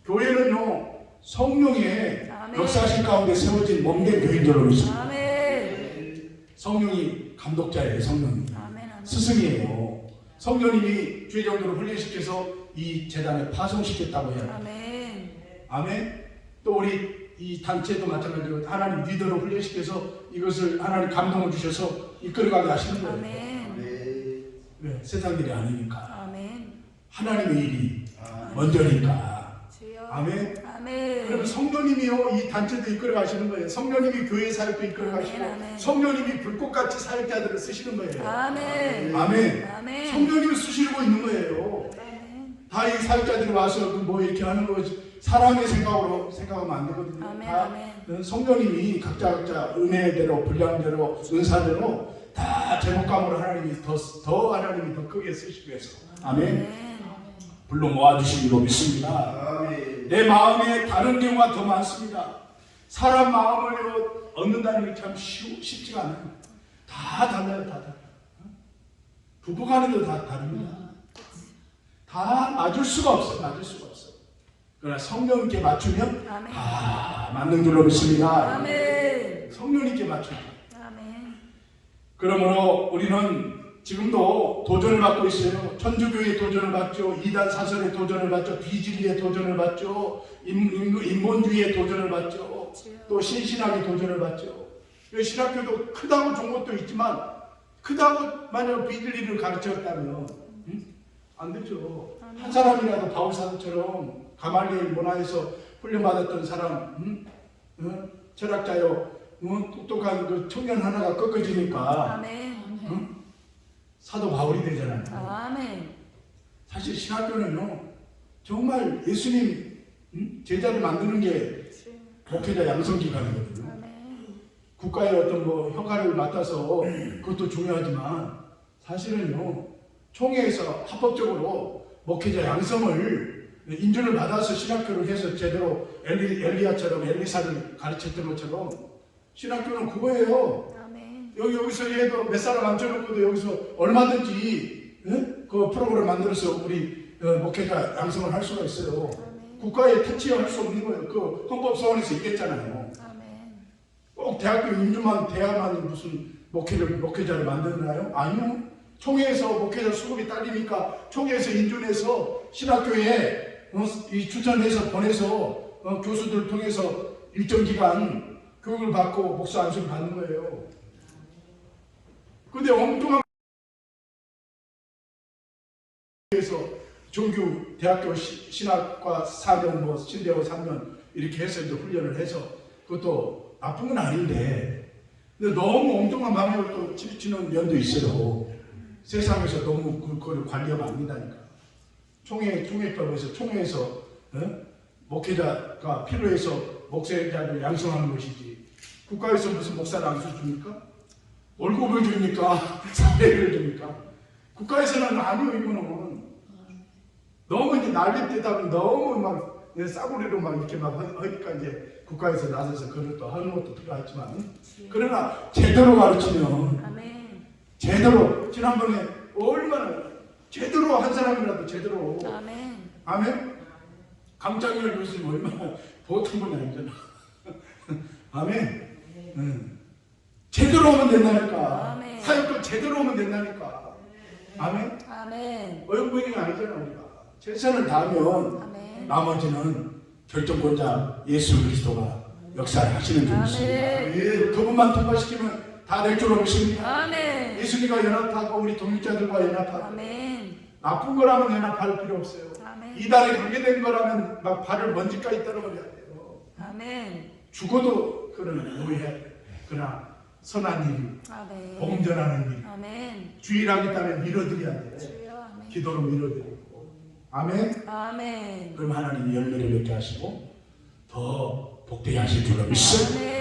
교회는요 성령의 아멘. 역사하신 가운데 세워진 몸된 교인들로 믿습니다. 아멘. 성령이 감독자예요. 성령이 아멘. 아멘. 스승이에요. 성령님이 주의 정도로 훈련시켜서 이 재단에 파송시켰다고 해요. 아멘. 아멘. 또 우리 이 단체도 마찬가지로 하나님 리더로 훈련시켜서 이것을 하나님 감동을 주셔서 이끌어가게 하시는 거예요. 아멘. 왜? 세상 일이 아니니까. 아멘. 하나님의 일이 먼저니까. 주여. 아멘. 아멘. 그러면 성령님이요 이 단체도 이끌어 가시는 거예요. 성령님이 교회 사역도 이끌어 가시고 아멘. 성령님이 불꽃같이 사역자들을 쓰시는 거예요. 아멘. 아멘. 아멘. 성령님을 쓰시고 있는 거예요. 아멘. 다 이 사역자들이 와서 뭐 이렇게 하는 거지 사람의 생각으로 생각하면 안 되거든요. 아멘, 다 아멘. 성령님이 각자 은혜대로 분량대로 은사대로 다 제목감으로 하나님이 더 하나님이 더 크게 쓰시기 위해서 아멘. 불러 모아주시기로 믿습니다. 내 마음에 다른 경우가 더 많습니다. 사람 마음을 얻는다는 게 참 쉽지가 않아요. 다 달라요. 다 달라요. 부부간에도 다 다릅니다. 다 맞을 수가 없어요. 맞을 수가 없어요. 그러나 성령님께 맞추면 아멘. 다 맞는 줄로 믿습니다. 아멘. 성령님께 맞추면. 아멘. 그러므로 우리는 지금도 도전을 받고 있어요. 천주교의 도전을 받죠. 이단 사설의 도전을 받죠. 비진리의 도전을 받죠. 인본주의의 도전을 받죠. 또 신신학의 도전을 받죠. 신학교도 크다고 좋은 것도 있지만 크다고 만약 비진리를 가르쳤다면 안 되죠. 한 사람이라도 바울 사도처럼 가말리엘 문화에서 훈련받았던 사람, 철학자요, 똑똑한 그 청년 하나가 꺾어지니까 아멘. 사도 바울이 되잖아요. 아멘. 사실 신학교는요, 정말 예수님 제자를 만드는 게 목회자 양성 기관이거든요. 아멘. 국가의 어떤 뭐 효과를 맡아서 그것도 중요하지만 사실은요, 총회에서 합법적으로 목회자 양성을 인준을 받아서 신학교를 해서 제대로 엘리야처럼 엘리사를 가르쳤던 것처럼 신학교는 그거예요. 아멘. 여기서 해도 몇 사람 앉혀놓고도 여기서 얼마든지 그 프로그램 만들어서 우리 목회자 양성을 할 수가 있어요. 아멘. 국가에 터치할 수 없는 거예요. 그 헌법소원에서 있겠잖아요. 아멘. 꼭 대학교 인준만 돼야만 무슨 목회자를 만드나요? 아니요. 총회에서 목회자 수급이 딸리니까 총회에서 인준해서 신학교에 이 추천해서 보내서 교수들 통해서 일정 기간 교육을 받고 목사 안수를 받는 거예요. 근데 엉뚱한 에서 정규 대학교 신학과 4년 뭐 신대호 3년 이렇게 해서 이제 훈련을 해서 그것도 나쁜 건 아닌데 근데 너무 엉뚱한 방향을 또 치는 면도 있어요. 세상에서 너무 그걸 관리하면 안 된다니까. 총회법에서 총회에서 목회자가 필요해서 목사자를 양성하는 것이지 국가에서 무슨 목사를 안수 줍니까? 월급을 줍니까? 사례를 줍니까? 국가에서는 아니요 이거는 너무 이제 난립되다 보니 너무 막 싸구리로 막 이렇게 막 하니까 이제 국가에서 나서서 그걸 또 하는 것도 들어갔지만, 그러나 제대로 가르치면, 아멘. 제대로, 지난번에 얼마나 제대로 한 사람이라도 제대로, 아멘. 아멘? 강창열 교수님 얼마나 보통 분이 아니잖아. 아멘? 제대로 하면 된다니까. 아멘. 사역도 제대로 하면 된다니까. 아멘? 아멘. 어영부인이 아니잖아 우리가. 최선을 다하면 아멘. 나머지는 결정권자 예수 그리스도가 역사를 하시는 줄 믿습니다. 아멘. 예, 그분만 통과시키면 다 될 줄 믿습니다. 아멘. 예수님과 연합하고 우리 동역자들과 연합하고, 아멘. 나쁜 거라면 연합할 필요 없어요. 아멘. 이단에 관계된 거라면 막 발을 먼지까지 떨어버려야 돼요. 아멘. 죽어도 그런 노예해야 돼요. 그러나 선한 일, 아멘. 복음 전하는 일, 아멘. 주일하겠다면 밀어드려야 돼요. 주여. 아멘. 기도로 밀어드리고. 아멘. 아멘. 그럼 하나님이 열매를 맺게 하시고 더 복되게 하실 줄로 믿습니다. 아멘.